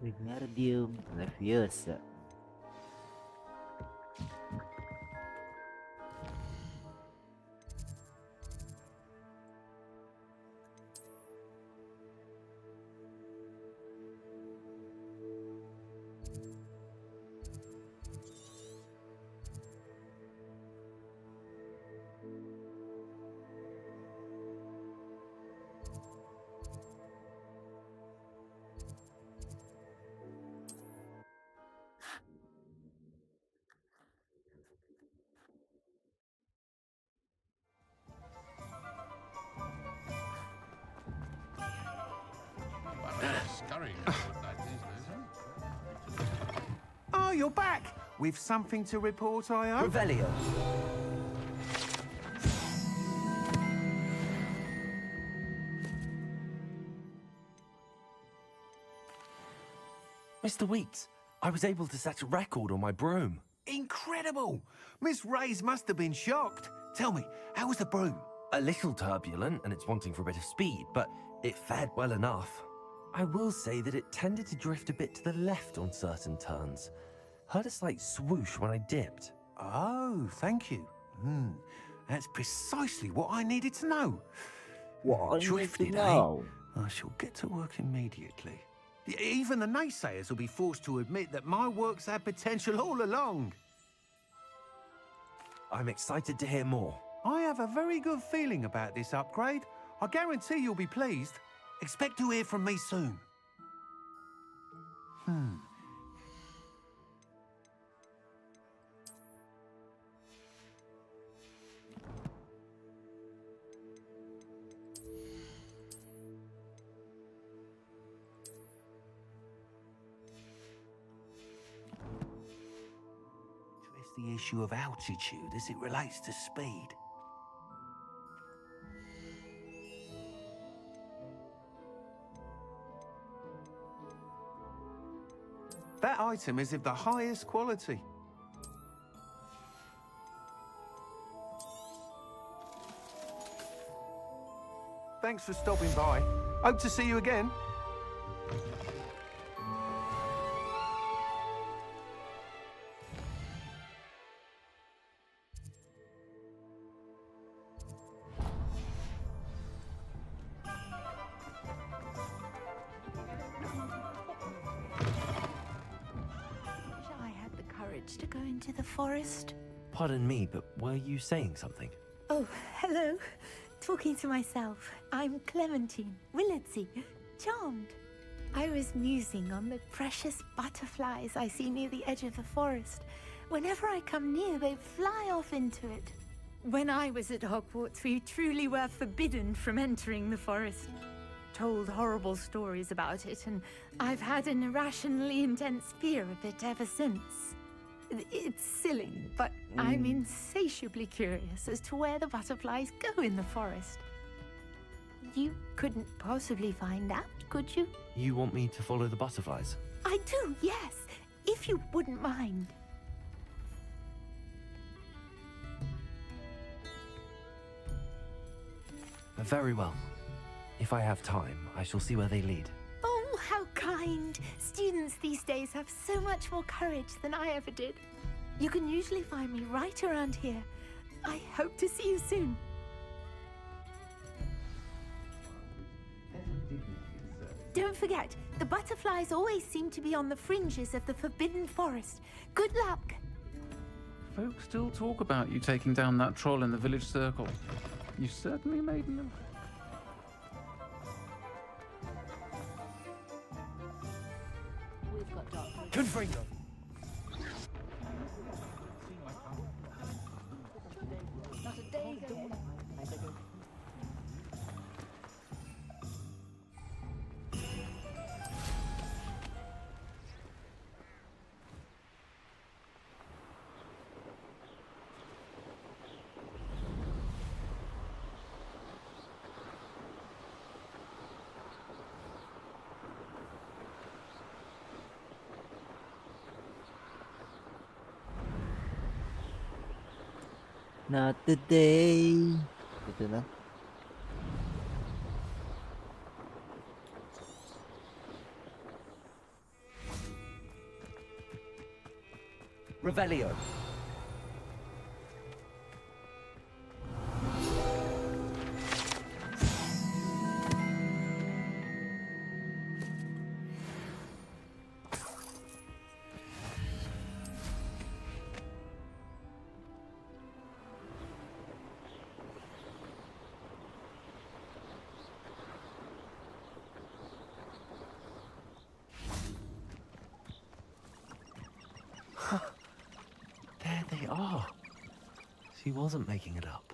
Wingardium Leviosa. you're back! With something to report, I hope? Revelio. Mr. Weeks, I was able to set a record on my broom. Incredible! Miss Ray's must have been shocked. Tell me, how was the broom? A little turbulent and it's wanting for a bit of speed, but it fared well enough. I will say that it tended to drift a bit to the left on certain turns. Heard a slight swoosh when I dipped. Oh, thank you. That's precisely what I needed to know. What Drifted, know? I shall get to work immediately. Even the naysayers will be forced to admit that my work's had potential all along. I'm excited to hear more. I have a very good feeling about this upgrade. I guarantee you'll be pleased. Expect to hear from me soon. The issue of altitude as it relates to speed. That item is of the highest quality. Thanks for stopping by. Hope to see you again. To go into the forest. Pardon me, but were you saying something? Oh, hello. Talking to myself. I'm Clementine, Willardsey, charmed. I was musing on the precious butterflies I see near the edge of the forest. Whenever I come near, they fly off into it. When I was at Hogwarts, we truly were forbidden from entering the forest. Told horrible stories about it, and I've had an irrationally intense fear of it ever since. It's silly, but I'm insatiably curious as to where the butterflies go in the forest. You couldn't possibly find out, could you? You want me to follow the butterflies? I do, yes, if you wouldn't mind. Very well. If I have time, I shall see where they lead. Oh, how kind! Students these days have so much more courage than I ever did. You can usually find me right around here. I hope to see you soon. Don't forget, the butterflies always seem to be on the fringes of the Forbidden Forest. Good luck! Folks still talk about you taking down that troll in the village circle. You certainly made an impression. Confringo! Not a day goes by. Not today. Gitu na. Revelio. There they are. She wasn't making it up.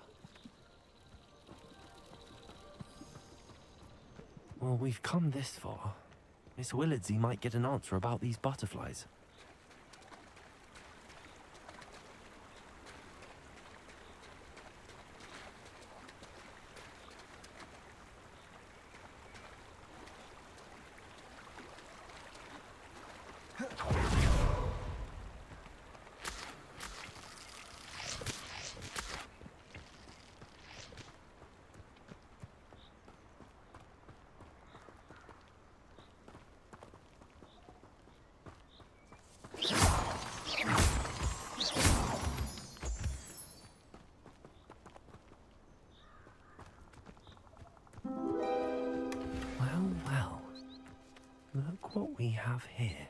Well, we've come this far. Miss Willardsey might get an answer about these butterflies. Look what we have here.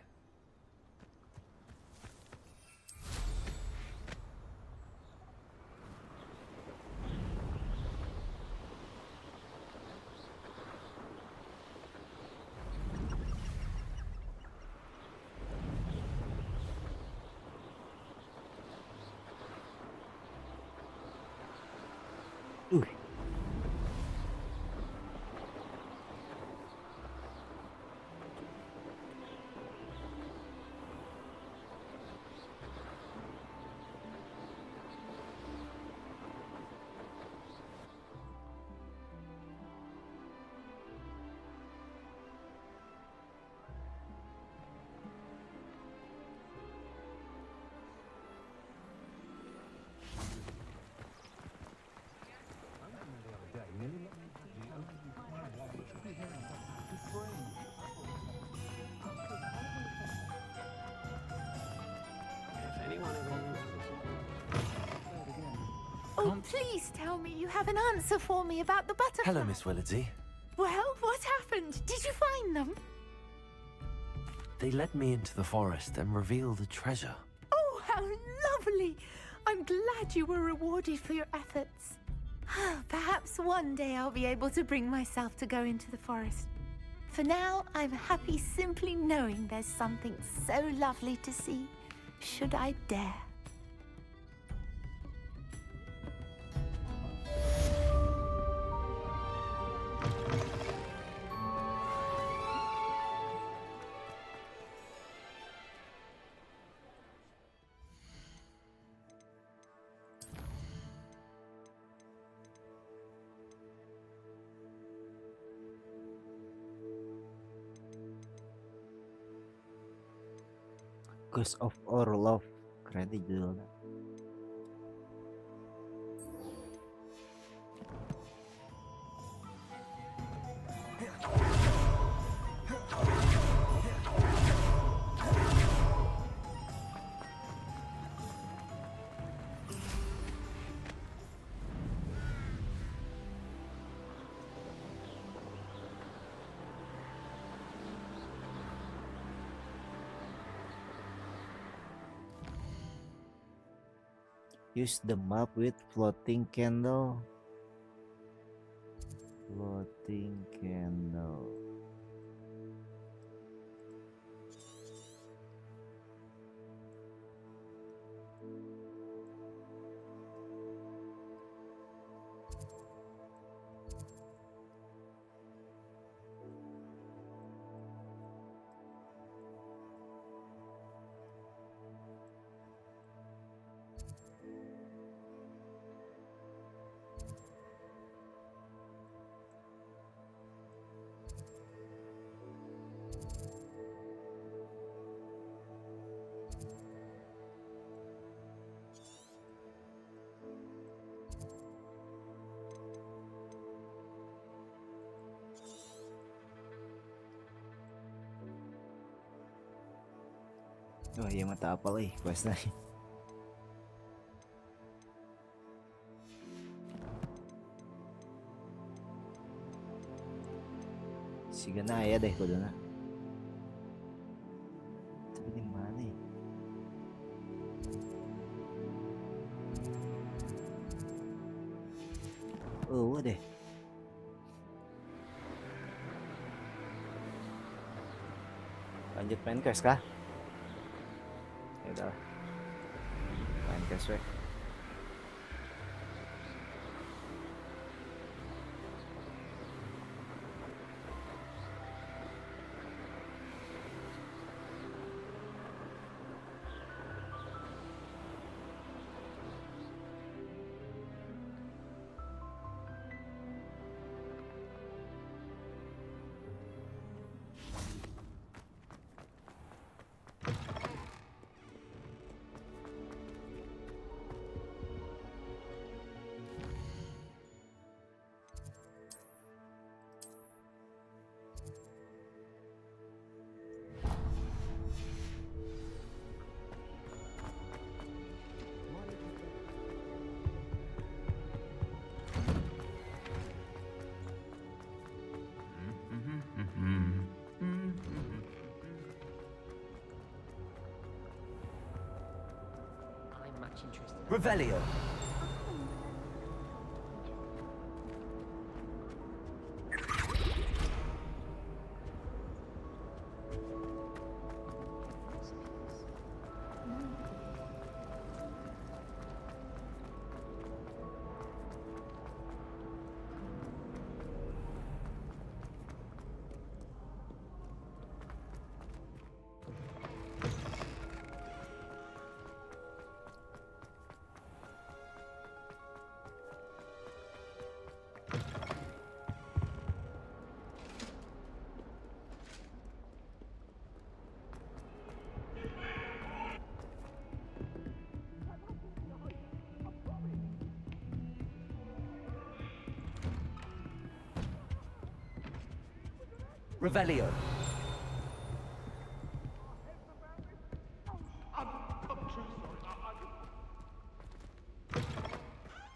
Oh, please tell me you have an answer for me about the butterfly. Hello, Miss Willardsey. Well, what happened? Did you find them? They led me into the forest and revealed a treasure. Oh, how lovely! I'm glad you were rewarded for your efforts. Perhaps one day I'll be able to bring myself to go into the forest. For now, I'm happy simply knowing there's something so lovely to see, should I dare. Ghost of Our Love, keren deh judulnya. Use the map with floating candle. Floating candle. Wah, iya mata apa lagi questnya? Sigana ya deh kuduna. Tapi di mana ya? Oh, deh. Lanjut main quest kah? Ya udah. Main quest we. interested. Revelio. Revelio.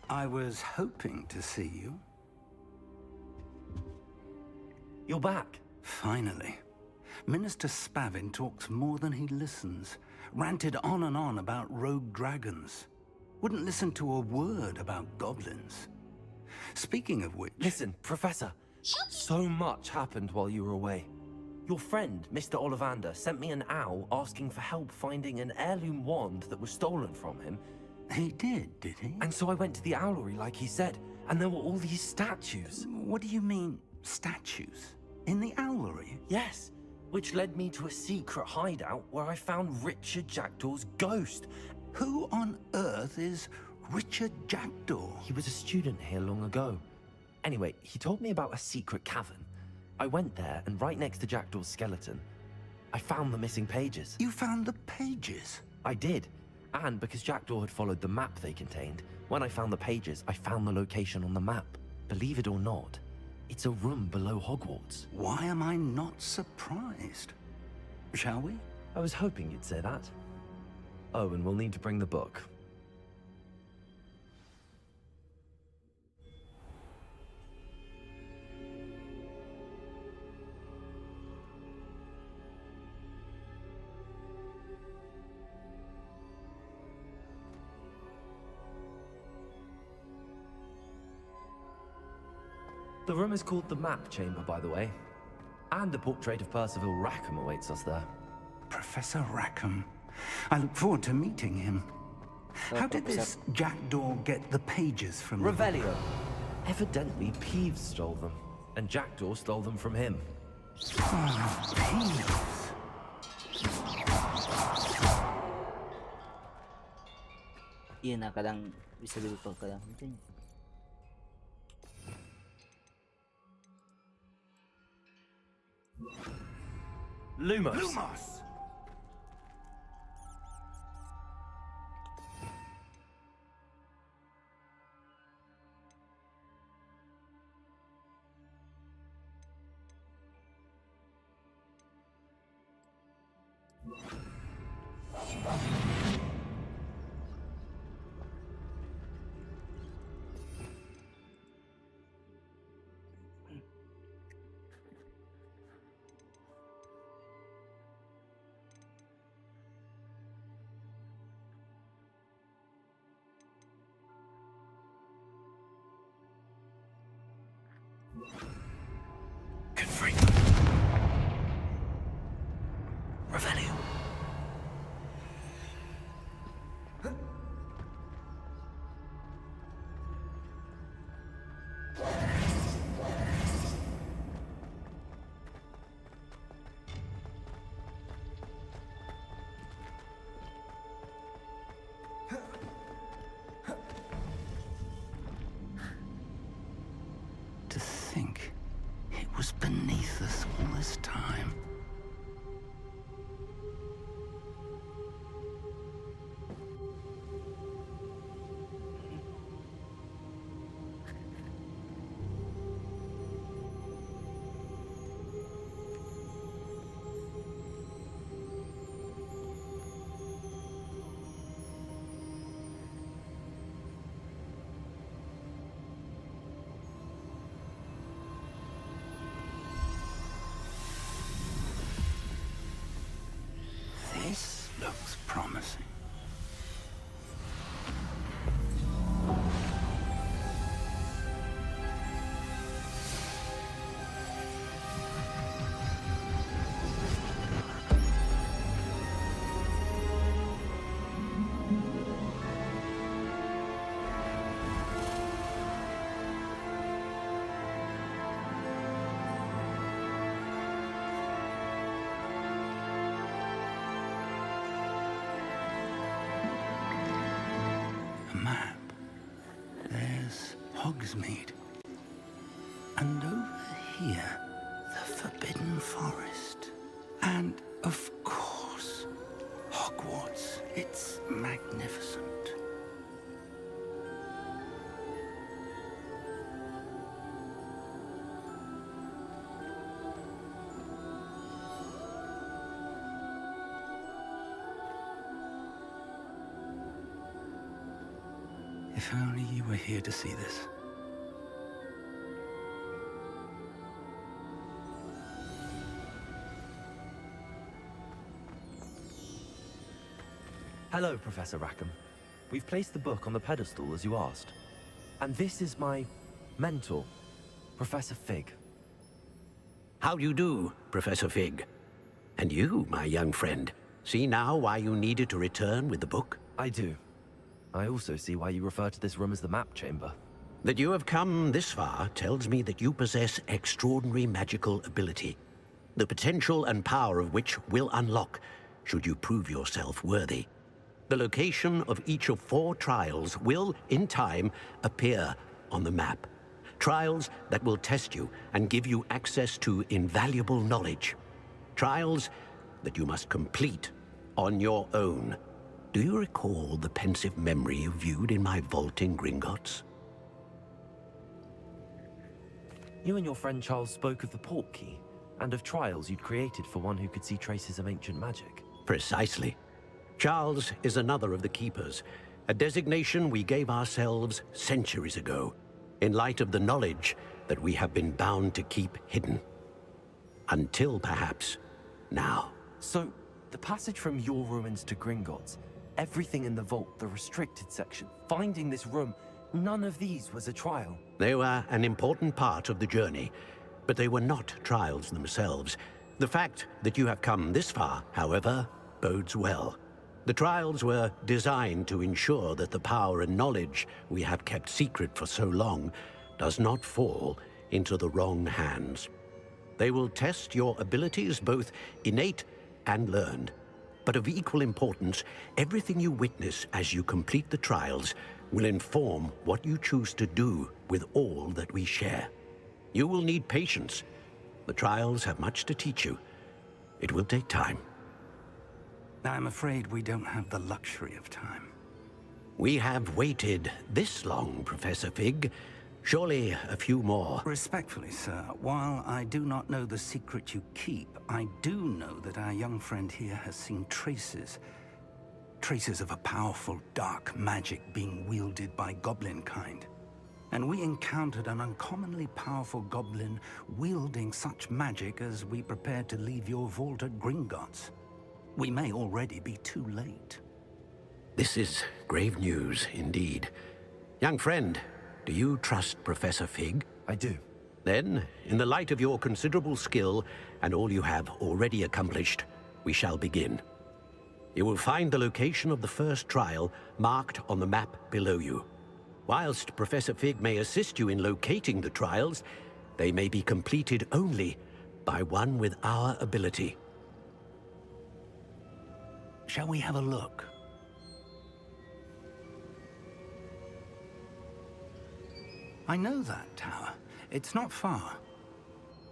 I was hoping to see you. You're back. Finally. Minister Spavin talks more than he listens. Ranted on and on about rogue dragons. Wouldn't listen to a word about goblins. Speaking of which... Listen, Professor. So much happened while you were away. Your friend, Mr. Ollivander, sent me an owl asking for help finding an heirloom wand that was stolen from him. He did he? And so I went to the owlery like he said, and there were all these statues. What do you mean, statues? In the owlery? Yes, which led me to a secret hideout where I found Richard Jackdaw's ghost. Who on earth is Richard Jackdaw? He was a student here long ago. Anyway, he told me about a secret cavern. I went there, and right next to Jackdaw's skeleton, I found the missing pages. You found the pages? I did. And because Jackdaw had followed the map they contained, when I found the pages, I found the location on the map. Believe it or not, it's a room below Hogwarts. Why am I not surprised? Shall we? I was hoping you'd say that. Oh, and we'll need to bring the book. The room is called the Map Chamber, by the way. And a portrait of Percival Rackham awaits us there. Professor Rackham. I look forward to meeting him. How did this Jackdaw get the pages from the book? Revelio. Evidently, Peeves stole them, and Jackdaw stole them from him. Oh, Peeves. Iya na, kadang bisa dilupa kadang itu. Lumos. Lumos! Confringo. Revelio. To think it was beneath us all this time. Hogsmeade. And over here, the Forbidden Forest. And, of course, Hogwarts. It's magnificent. If only you were here to see this. Hello, Professor Rackham. We've placed the book on the pedestal as you asked. And this is my mentor, Professor Fig. How do you do, Professor Fig? And you, my young friend, see now why you needed to return with the book? I do. I also see why you refer to this room as the map chamber. That you have come this far tells me that you possess extraordinary magical ability, the potential and power of which will unlock should you prove yourself worthy. The location of each of 4 trials will, in time, appear on the map. Trials that will test you and give you access to invaluable knowledge. Trials that you must complete on your own. Do you recall the pensive memory you viewed in my vault in Gringotts? You and your friend Charles spoke of the Portkey, and of trials you'd created for one who could see traces of ancient magic. Precisely. Charles is another of the Keepers, a designation we gave ourselves centuries ago, in light of the knowledge that we have been bound to keep hidden. Until, perhaps, now. So, the passage from your ruins to Gringotts, everything in the vault, the restricted section, finding this room, none of these was a trial. They were an important part of the journey, but they were not trials themselves. The fact that you have come this far, however, bodes well. The trials were designed to ensure that the power and knowledge we have kept secret for so long does not fall into the wrong hands. They will test your abilities, both innate and learned. But of equal importance, everything you witness as you complete the trials will inform what you choose to do with all that we share. You will need patience. The trials have much to teach you. It will take time. I'm afraid we don't have the luxury of time. We have waited this long, Professor Fig. Surely a few more. Respectfully, sir, while I do not know the secret you keep, I do know that our young friend here has seen traces of a powerful dark magic being wielded by goblin kind. And we encountered an uncommonly powerful goblin wielding such magic as we prepared to leave your vault at Gringotts. We may already be too late. This is grave news indeed. Young friend, do you trust Professor Fig? I do. Then, in the light of your considerable skill and all you have already accomplished, we shall begin. You will find the location of the first trial marked on the map below you. Whilst Professor Fig may assist you in locating the trials, they may be completed only by one with our ability. Shall we have a look? I know that tower. It's not far.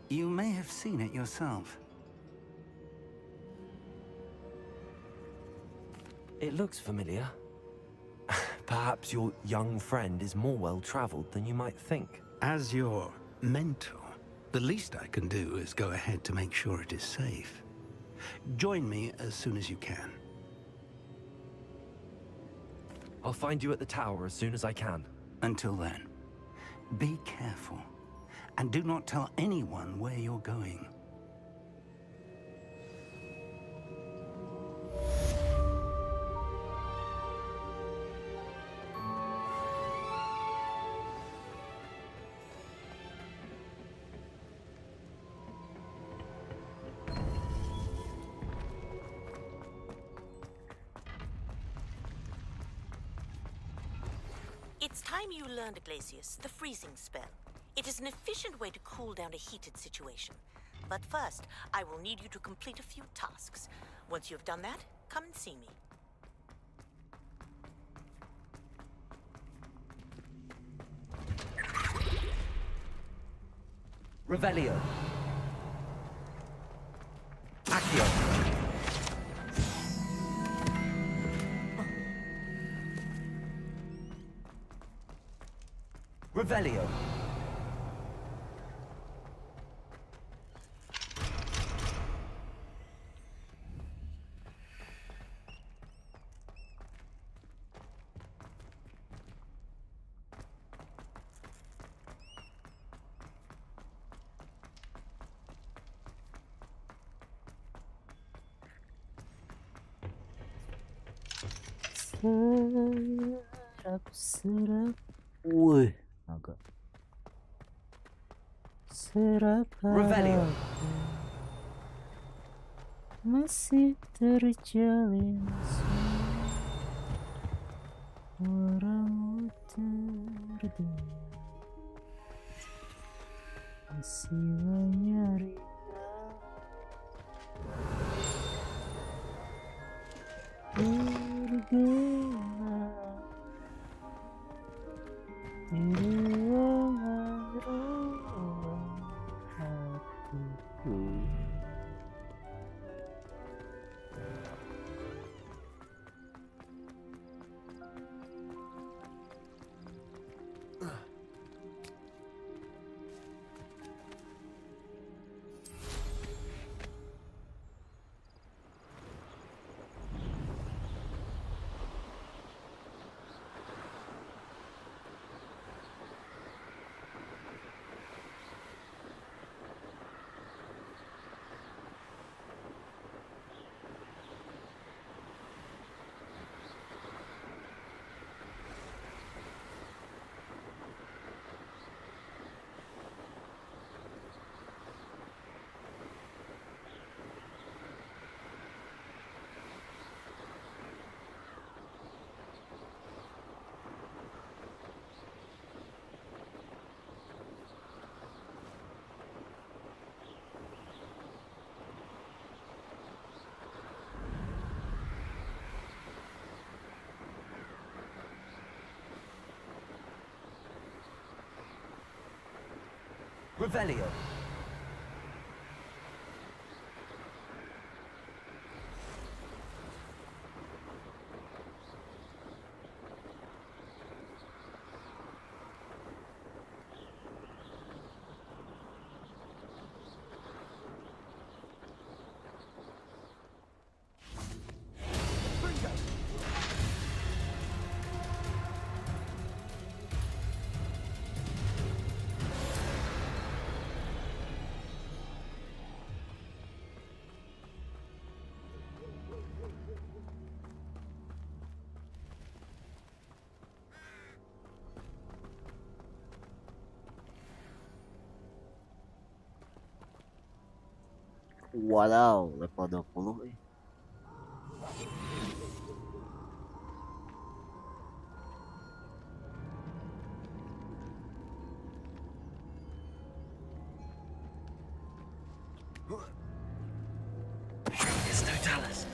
You may have seen it yourself. It looks familiar. Perhaps your young friend is more well-traveled than you might think. As your mentor, the least I can do is go ahead to make sure it is safe. Join me as soon as you can. I'll find you at the tower as soon as I can. Until then, be careful, and do not tell anyone where you're going. It's time you learned, Glacius, the freezing spell. It is an efficient way to cool down a heated situation. But first, I will need you to complete a few tasks. Once you've done that, come and see me. Revelio. Accio. Revelio. Serap. Wih, agak. Serap Revelio. masih terjalin orang terdengar masih nyari bergema di ruangan hatiku. Revelio. Wadaw, level 20 eh. It's no Dallas.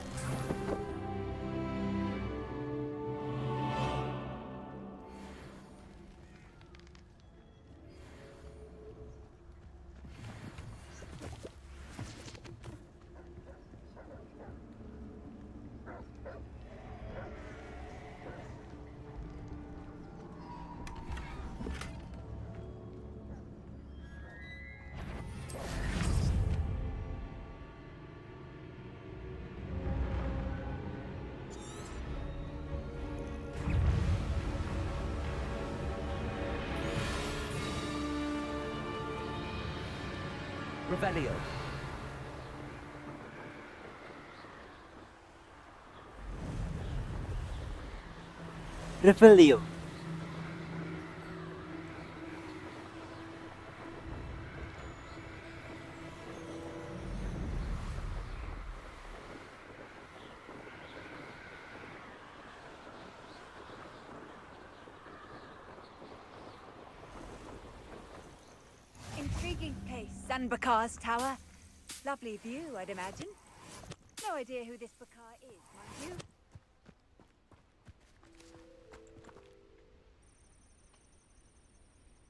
Revelio. Revelio. Intriguing place, Sanbakar's tower. Lovely view, I'd imagine. No idea who this Bakar is, mind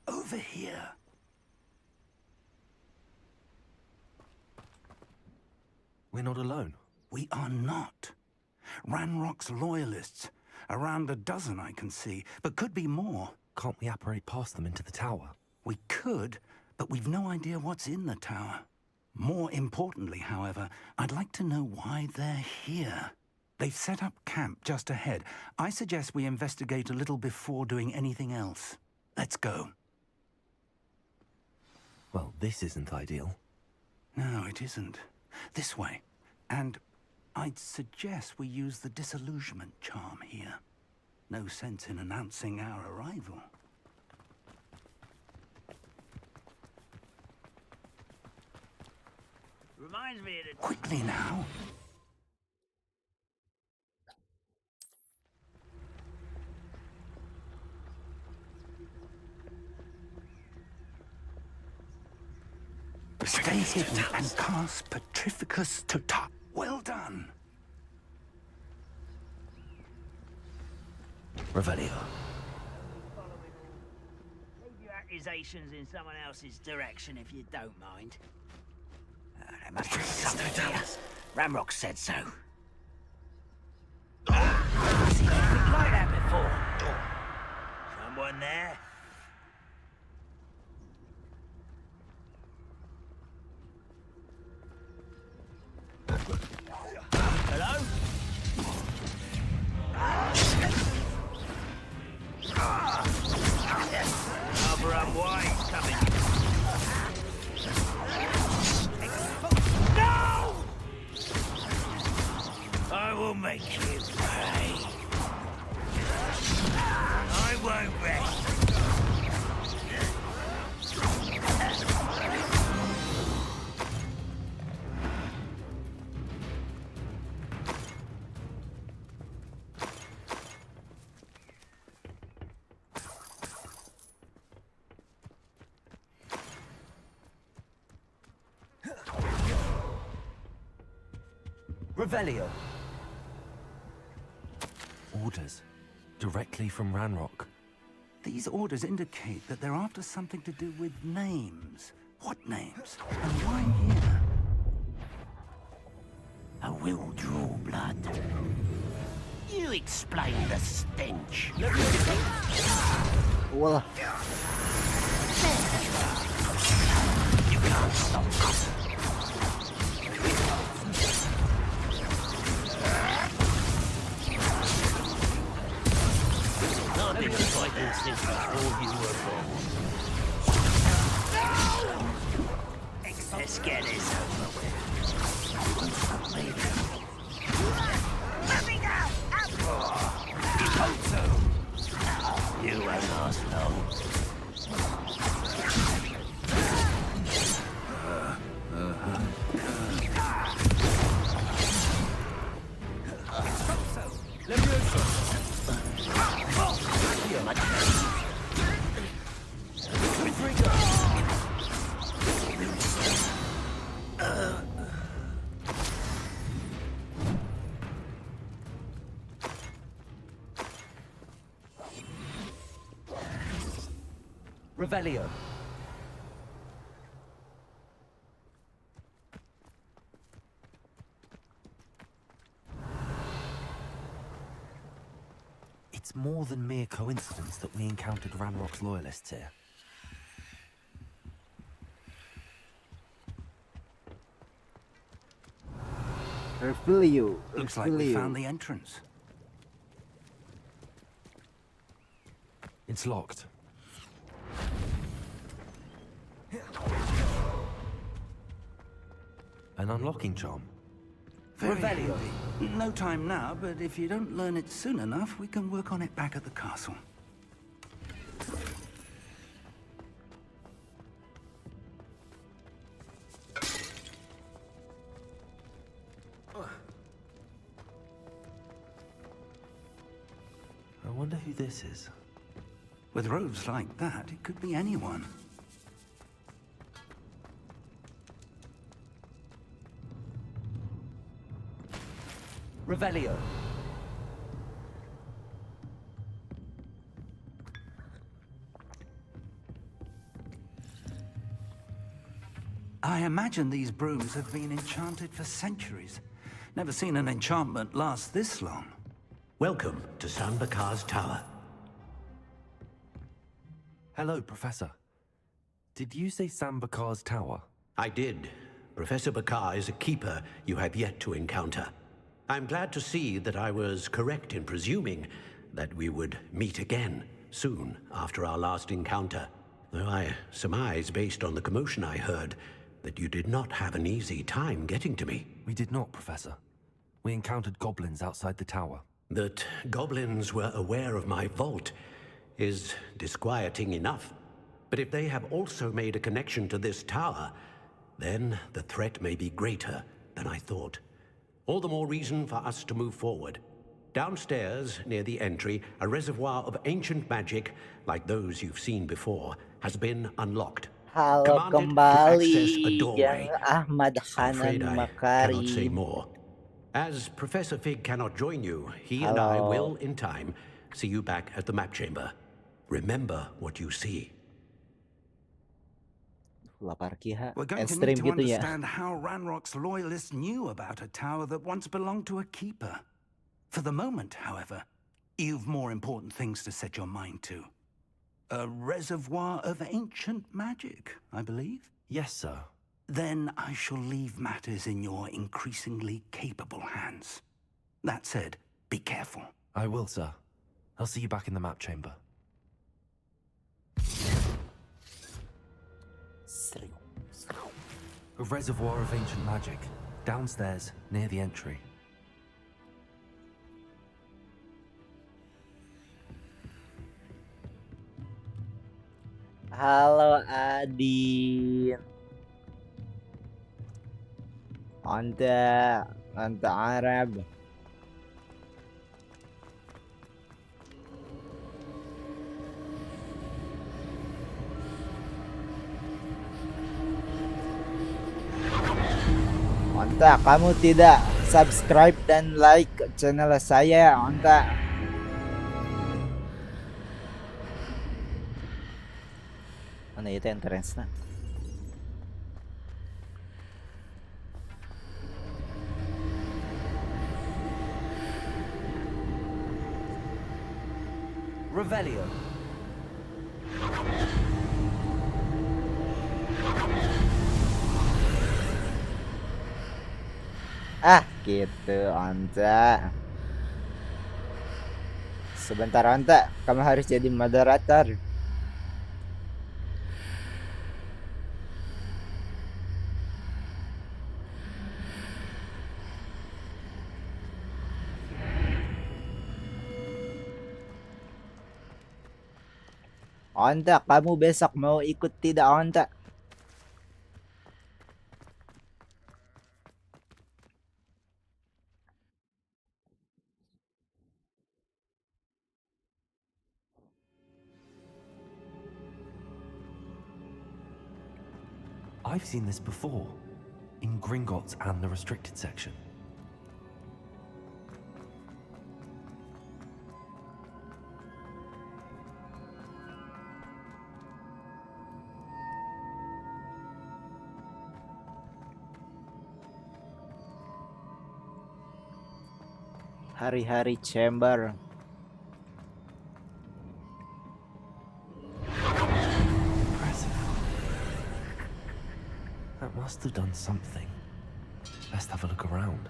you. Over here. we're not alone. We are not. Ranrock's loyalists. Around a dozen I can see, but could be more. Can't we apparate past them into the tower? We could, but we've no idea what's in the tower. More importantly, however, I'd like to know why they're here. They've set up camp just ahead. I suggest we investigate a little before doing anything else. Let's go. Well, this isn't ideal. No, it isn't. This way. And I'd suggest we use the disillusionment charm here. No sense in announcing our arrival. Reminds me of the... Quickly now. Stay hidden and cast Petrificus Tota. Well done. Revelio. Leave your accusations in someone else's direction if you don't mind. There must be something here. Ramrock said so. I've seen anything like that before. Someone there? Hello? Another unwise coming. No! I will make you pay. I won't rest. Revelio. Orders. Directly from Ranrock. These orders indicate that they're after something to do with names. What names? And why here? I will draw blood. You explain the stench. Well, You can't stop us. I've been fighting since before you were born. Let's get this over with. Let me go! You hope so. You won't last long. You're much Revelio. It's more than mere coincidence that we encountered Ranrock's loyalists here. Revelio. Looks like we found the entrance. It's locked. An unlocking charm. Revelio. No time now, but if you don't learn it soon enough, we can work on it back at the castle. I wonder who this is. With robes like that, it could be anyone. Revelio. I imagine these brooms have been enchanted for centuries. Never seen an enchantment last this long. Welcome to Sambakar's tower. Hello, Professor. Did you say Sambakar's tower? I did. Professor Bakar is a keeper you have yet to encounter. I'm glad to see that I was correct in presuming that we would meet again soon after our last encounter. Though I surmise, based on the commotion I heard, that you did not have an easy time getting to me. We did not, Professor. We encountered goblins outside the tower. That goblins were aware of my vault is disquieting enough. But if they have also made a connection to this tower, then the threat may be greater than I thought. All the more reason for us to move forward. Downstairs, near the entry, a reservoir of ancient magic, like those you've seen before, has been unlocked. Halo kembali, yang Ahmad Hanan Cannot say Makarim. more. As Professor Fig cannot join you, he and I will, in time, see you back at the map chamber. Remember what you see. Lapar kiha. We're going to Ekstrim need to gitu ya. understand how Ranrock's loyalists knew about a tower that once belonged to a keeper. For the moment, however, you've more important things to set your mind to. A reservoir of ancient magic, I believe? Yes, sir. Then I shall leave matters in your increasingly capable hands. That said, be careful. I will, sir. I'll see you back in the map chamber. A reservoir of ancient magic, downstairs, near the entry. Halo Adin. أنت عرب. Onta, kamu tidak subscribe dan like channel saya, Onta. Mana itu entrance-nya? Revelio. Ah, gitu, Onta. Sebentar, Onta. Kamu harus jadi moderator. Onta, kamu besok mau ikut tidak, Onta? I've seen this before, in Gringotts and the restricted section. Hari-hari chamber. That must have done something. Let's have a look around.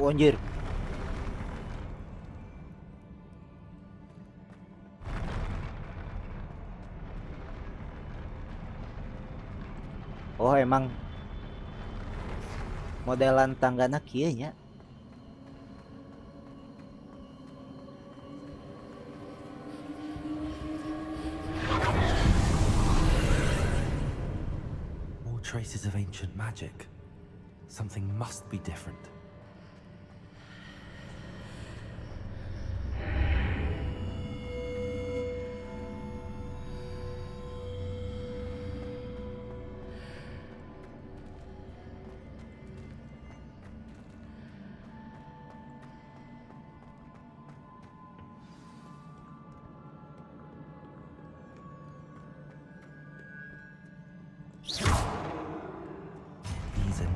Oh, anjir. Oh, emang modelan tanggana kieu nya. More traces of ancient magic. Something must be different.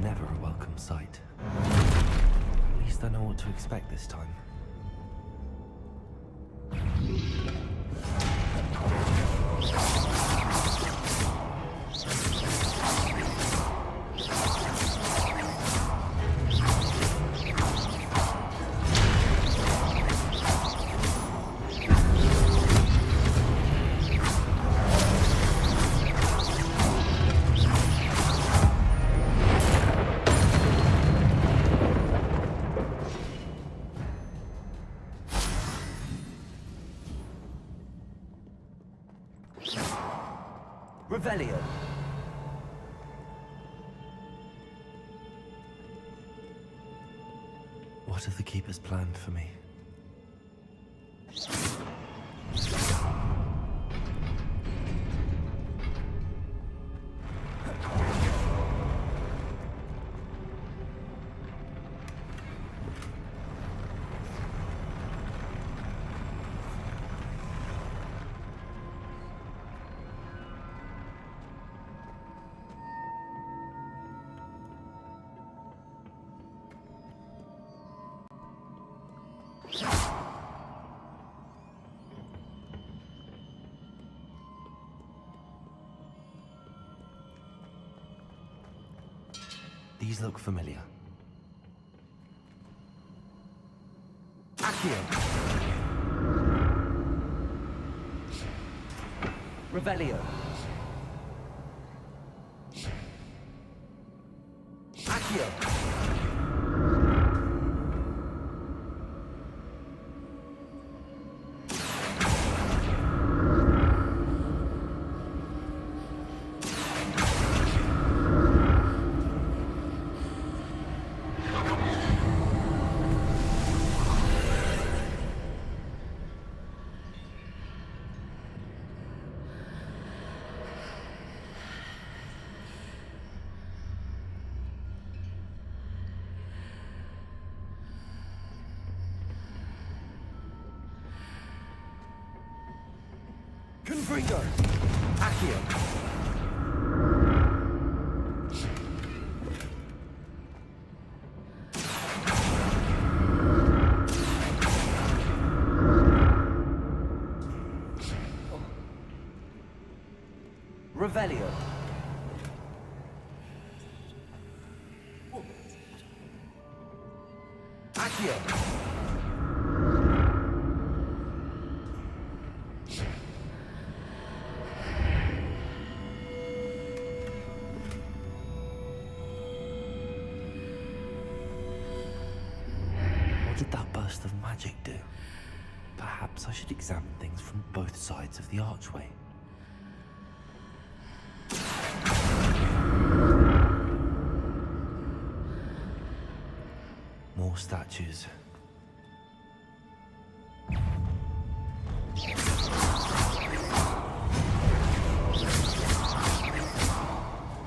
never a welcome sight. At least I know what to expect this time. Revelio. What have the Keepers planned for me? These look familiar. Accio. Revelio. Accio. Confringo. Accio. Revelio. Accio. What did that burst of magic do? Perhaps I should examine things from both sides of the archway. More statues.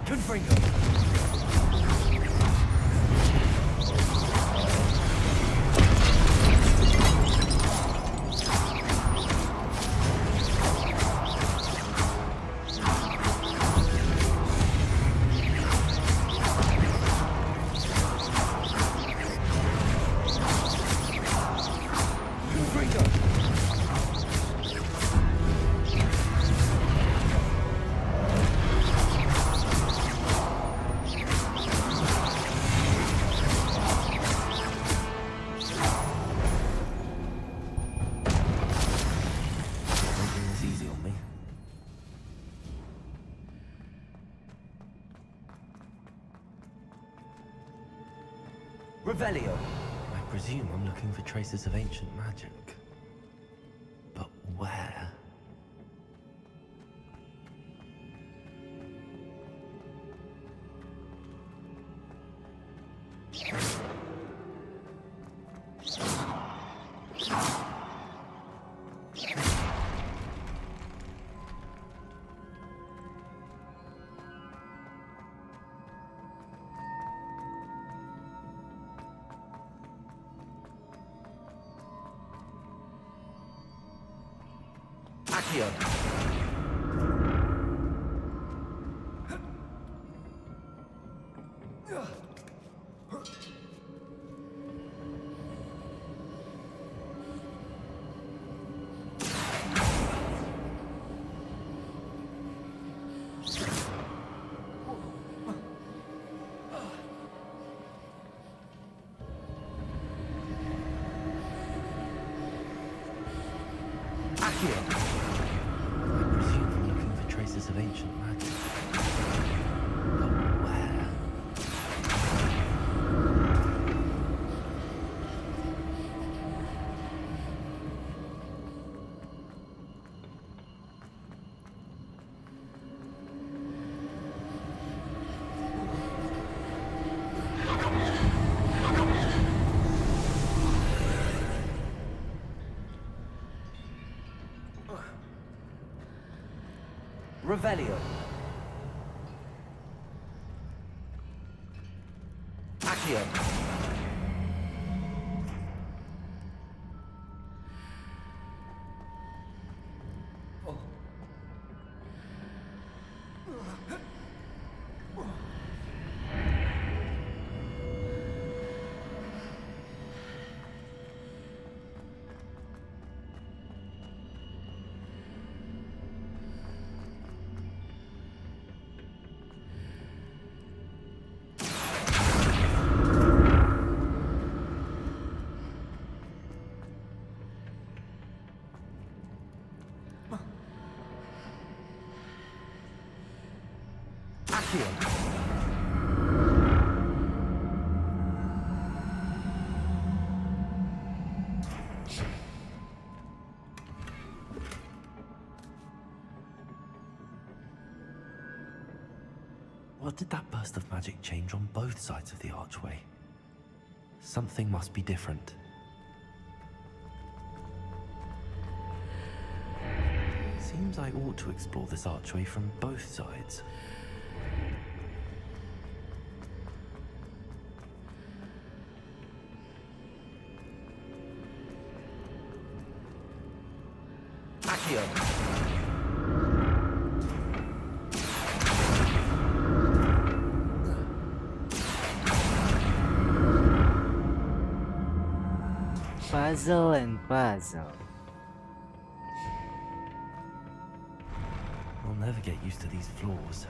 Confringo. Revelio. I presume I'm looking for traces of ancient magic. But where? Accio. I presume I'm looking for traces of ancient magic. But where? Revelio. Accio. What did that burst of magic change on both sides of the archway? Something must be different. Seems I ought to explore this archway from both sides. Accio. Puzzle and puzzle. I'll never get used to these floors.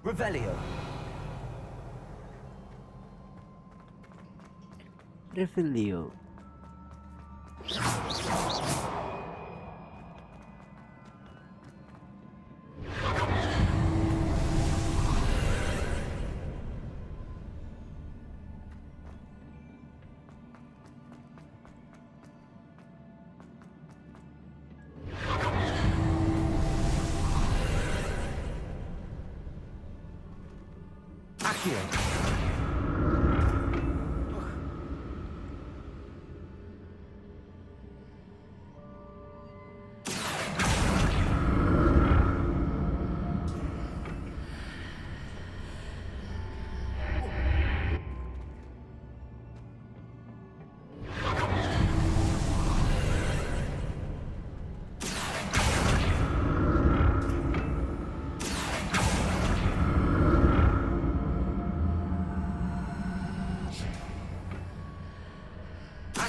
Revelio. Revelio.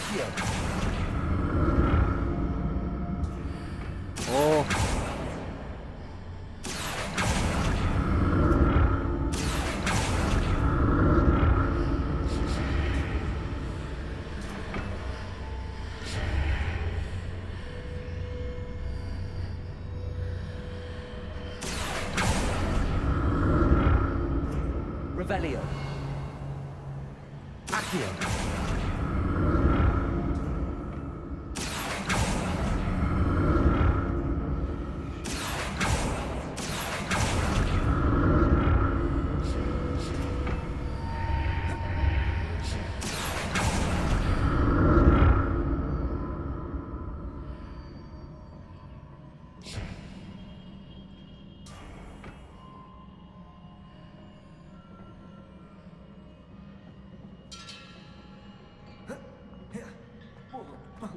Accio. Oh. Revelio. Accio.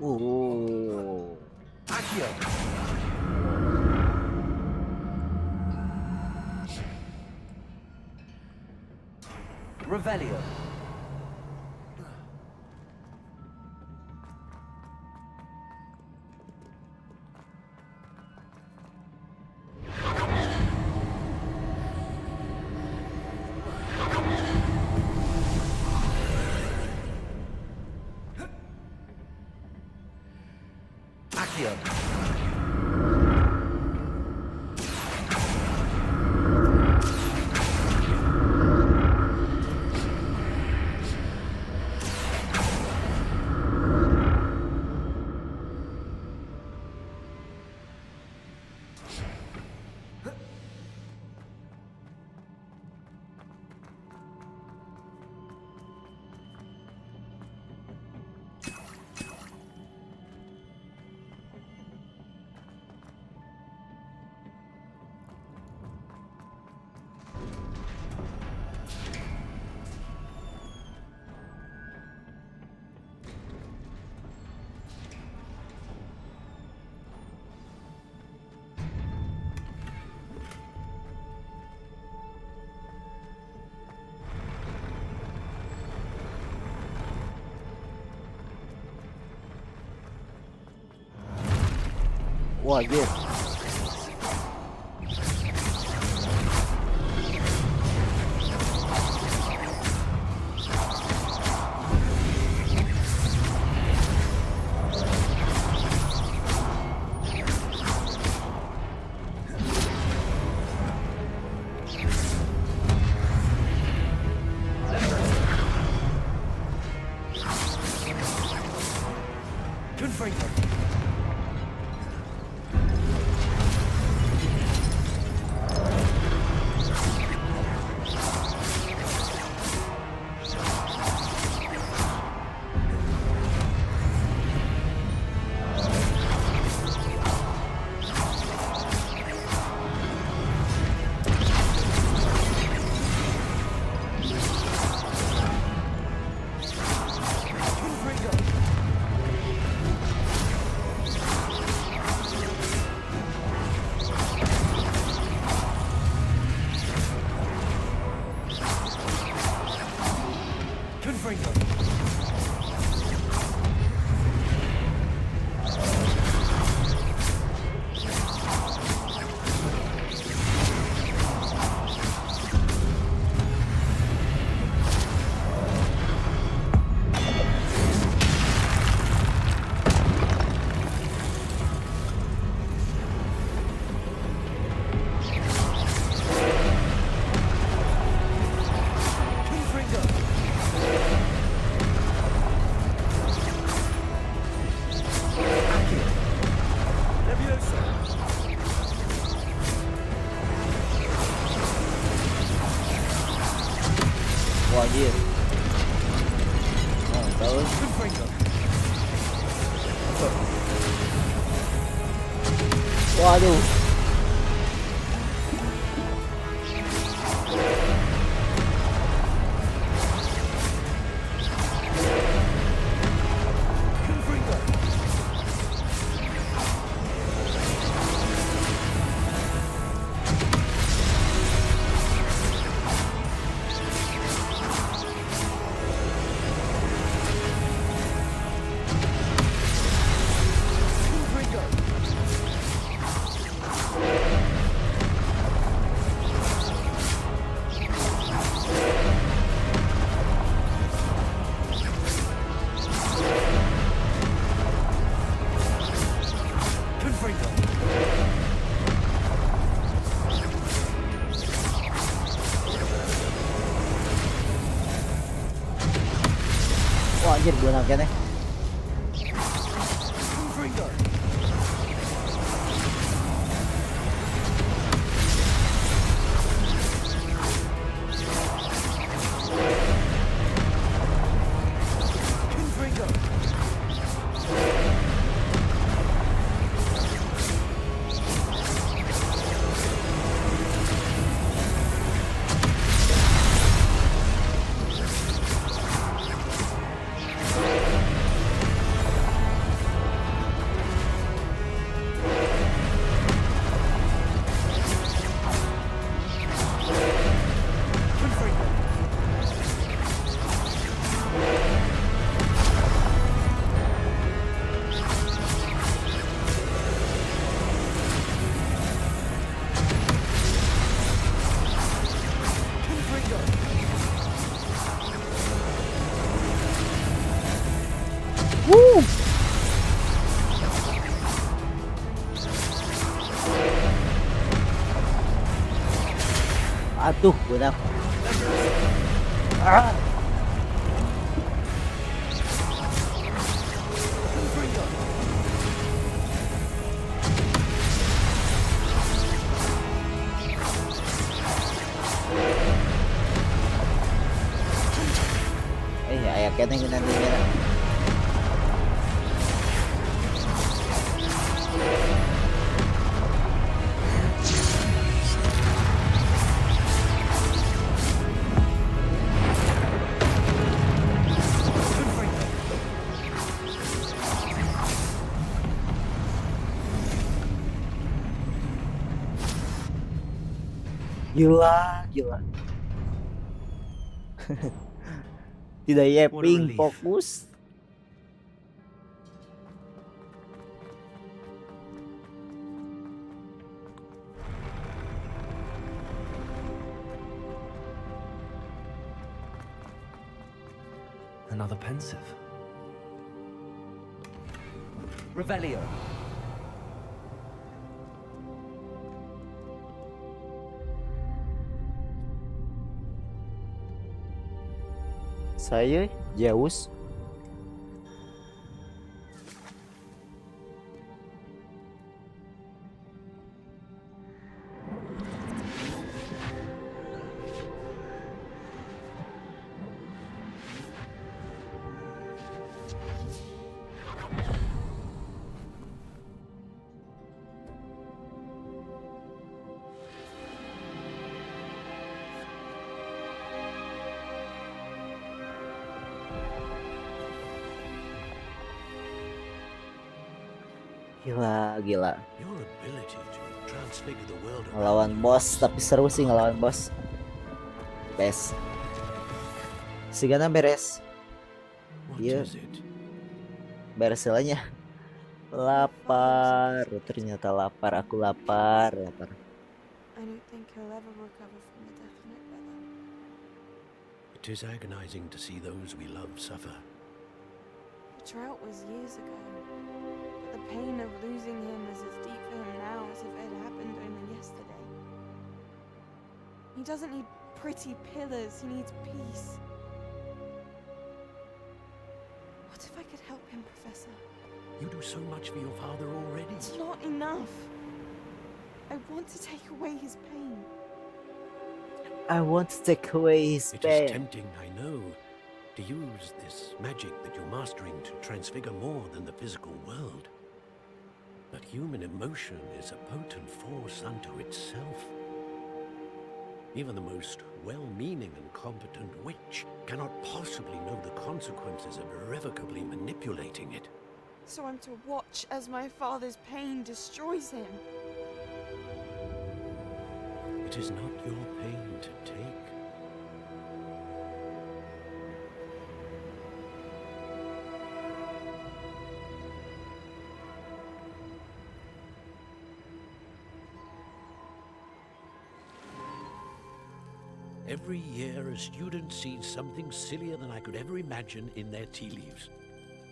Oh. Accio. Revelio. Accio. Wah, anjir. Confringo. Wah, anjir. Oh, terus. Waduh. anjir beunang keneh. Aduh, beunang. Ah. Aya keneh geunang dinya. Gila. Tidak yapping, fokus. Another pensive. Revelio. Saya Zeus. Gila. Ngelawan bos, tapi seru sih ngelawan bos. Best. Sigana beres. Iya. Beres selanya. Lapar. Ternyata lapar. Aku lapar. I don't think he'll ever recover from the definite weather. It is agonizing to see those we love suffer. The drought was years ago. But the pain of losing him is as deep for him now as if it had happened only yesterday. He doesn't need pretty pillars, he needs peace. What if I could help him, Professor? You do so much for your father already. It's not enough. I want to take away his pain. I want to take away his It pain. is tempting, I know, to use this magic that you're mastering to transfigure more than the physical world. But human emotion is a potent force unto itself. Even the most well-meaning and competent witch cannot possibly know the consequences of irrevocably manipulating it. So I'm to watch as my father's pain destroys him. It is not your pain to take. Every year, a student sees something sillier than I could ever imagine in their tea leaves.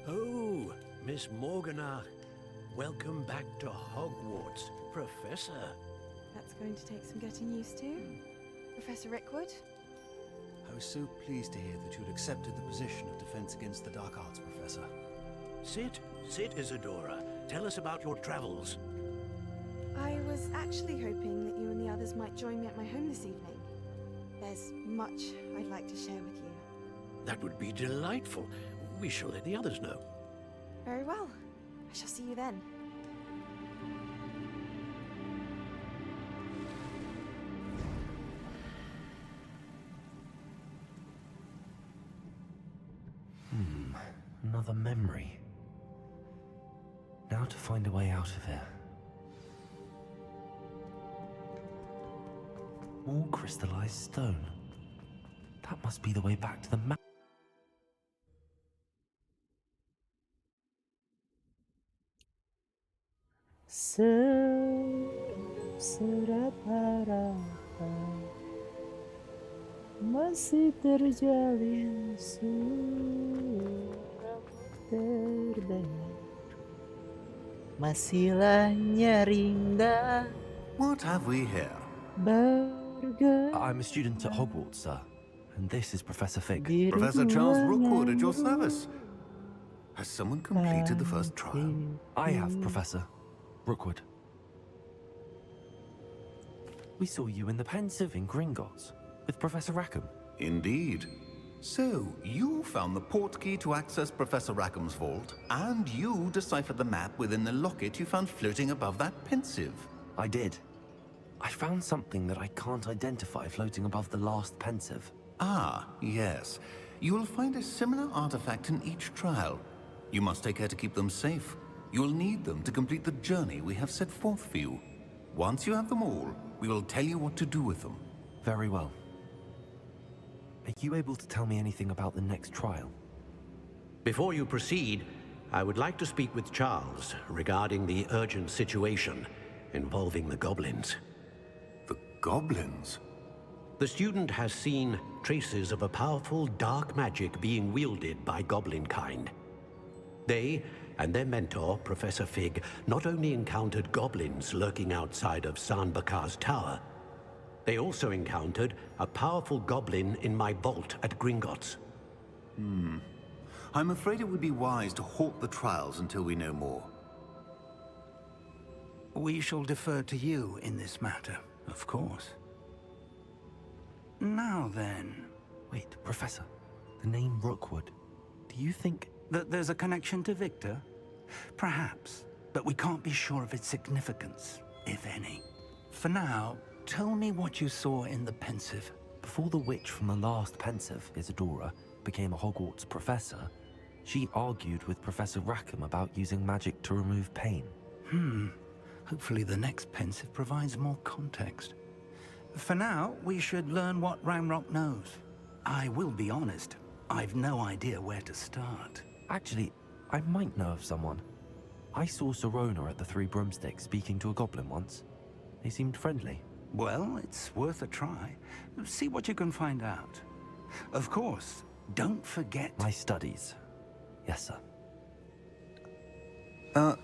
Oh, Miss Morgana, welcome back to Hogwarts, Professor. That's going to take some getting used to. Professor Rickwood? I was so pleased to hear that you'd accepted the position of defense against the dark arts, Professor. Sit, Isadora. Tell us about your travels. I was actually hoping that you and the others might join me at my home this evening. There's much I'd like to share with you. That would be delightful. We shall let the others know. Very well. I shall see you then. Another memory. Now to find a way out of here. More crystallized stone. That must be the way back to the map. Serapa masih terjalin suram terdengar, masihlah nyaring dah. What have we here? I'm a student at Hogwart, sir, and this is Professor Fig. Professor Charles Rookwood at your service. Has someone completed the first trial? I have, Professor Rookwood. We saw you in the Pensive in Gringotts with Professor Rackham. Indeed. So, you found the portkey to access Professor Rackham's vault, and you deciphered the map within the locket you found floating above that Pensive. I did. I found something that I can't identify floating above the last Pensive. Ah, yes. You will find a similar artifact in each trial. You must take care to keep them safe. You will need them to complete the journey we have set forth for you. Once you have them all, we will tell you what to do with them. Very well. Are you able to tell me anything about the next trial? Before you proceed, I would like to speak with Charles regarding the urgent situation involving the goblins. The goblins? The student has seen traces of a powerful dark magic being wielded by goblin kind. They and their mentor, Professor Fig, not only encountered goblins lurking outside of San Bakar's tower, they also encountered a powerful goblin in my vault at Gringotts. I'm afraid it would be wise to halt the trials until we know more. We shall defer to you in this matter, of course. Now then... Wait, Professor. The name Rookwood. Do you think... that there's a connection to Victor? Perhaps, but we can't be sure of its significance, if any. For now, tell me what you saw in the Pensive. Before the witch from the last Pensive, Isadora, became a Hogwarts professor, she argued with Professor Rackham about using magic to remove pain. Hopefully the next Pensive provides more context. For now, we should learn what Ranrock knows. I will be honest, I've no idea where to start. Actually, I might know of someone. I saw Serona at the Three Broomsticks speaking to a goblin once. They seemed friendly. Well, it's worth a try. See what you can find out. Of course, don't forget... My studies. Yes, sir.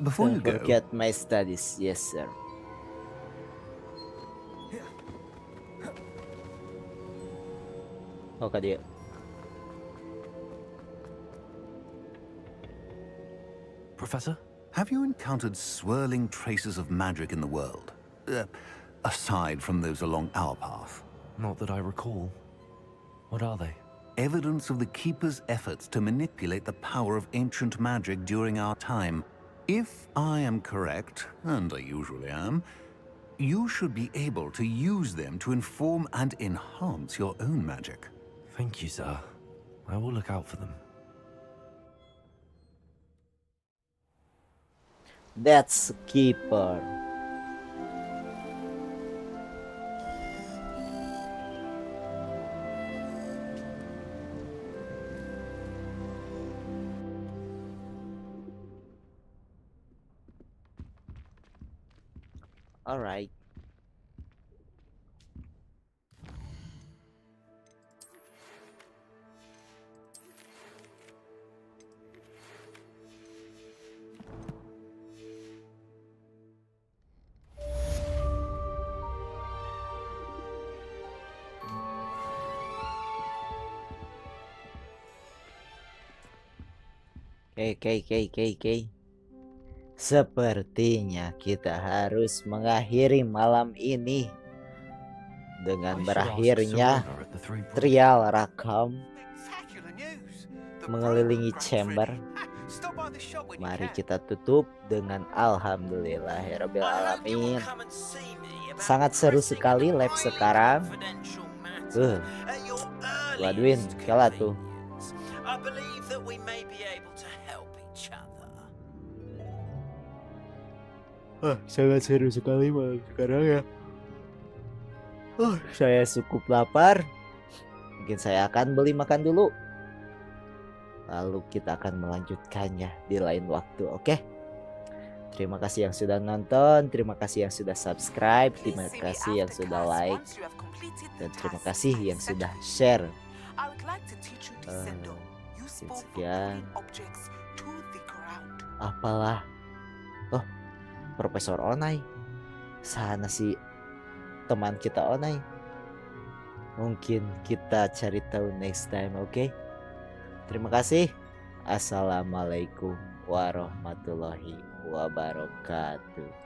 Before you Don't go... forget my studies, yes sir. Oke dia. Professor? Have you encountered swirling traces of magic in the world? Aside from those along our path? Not that I recall. What are they? Evidence of the Keeper's efforts to manipulate the power of ancient magic during our time. If I am correct, and I usually am, you should be able to use them to inform and enhance your own magic. Thank you, sir. I will look out for them. That's Keeper. All right. Oke. Sepertinya kita harus mengakhiri malam ini dengan berakhirnya trial Rakam mengelilingi chamber. Mari kita tutup dengan alhamdulillahirabbil alamin. Sangat seru sekali lab sekarang. Wadwin, kalah tuh. I believe that we may be able to help each other. Sangat seru sekali malam sekarang ya. Saya cukup lapar. Mungkin saya akan beli makan dulu. Lalu kita akan melanjutkannya di lain waktu, oke? Terima kasih yang sudah nonton, terima kasih yang sudah subscribe, terima kasih yang sudah like, dan terima kasih yang sudah share. Sekian. Apalah. Oh, Profesor Onai. Sana si teman kita Onai. Mungkin kita cari tahu next time, oke? Terima kasih. Assalamualaikum warahmatullahi wabarakatuh.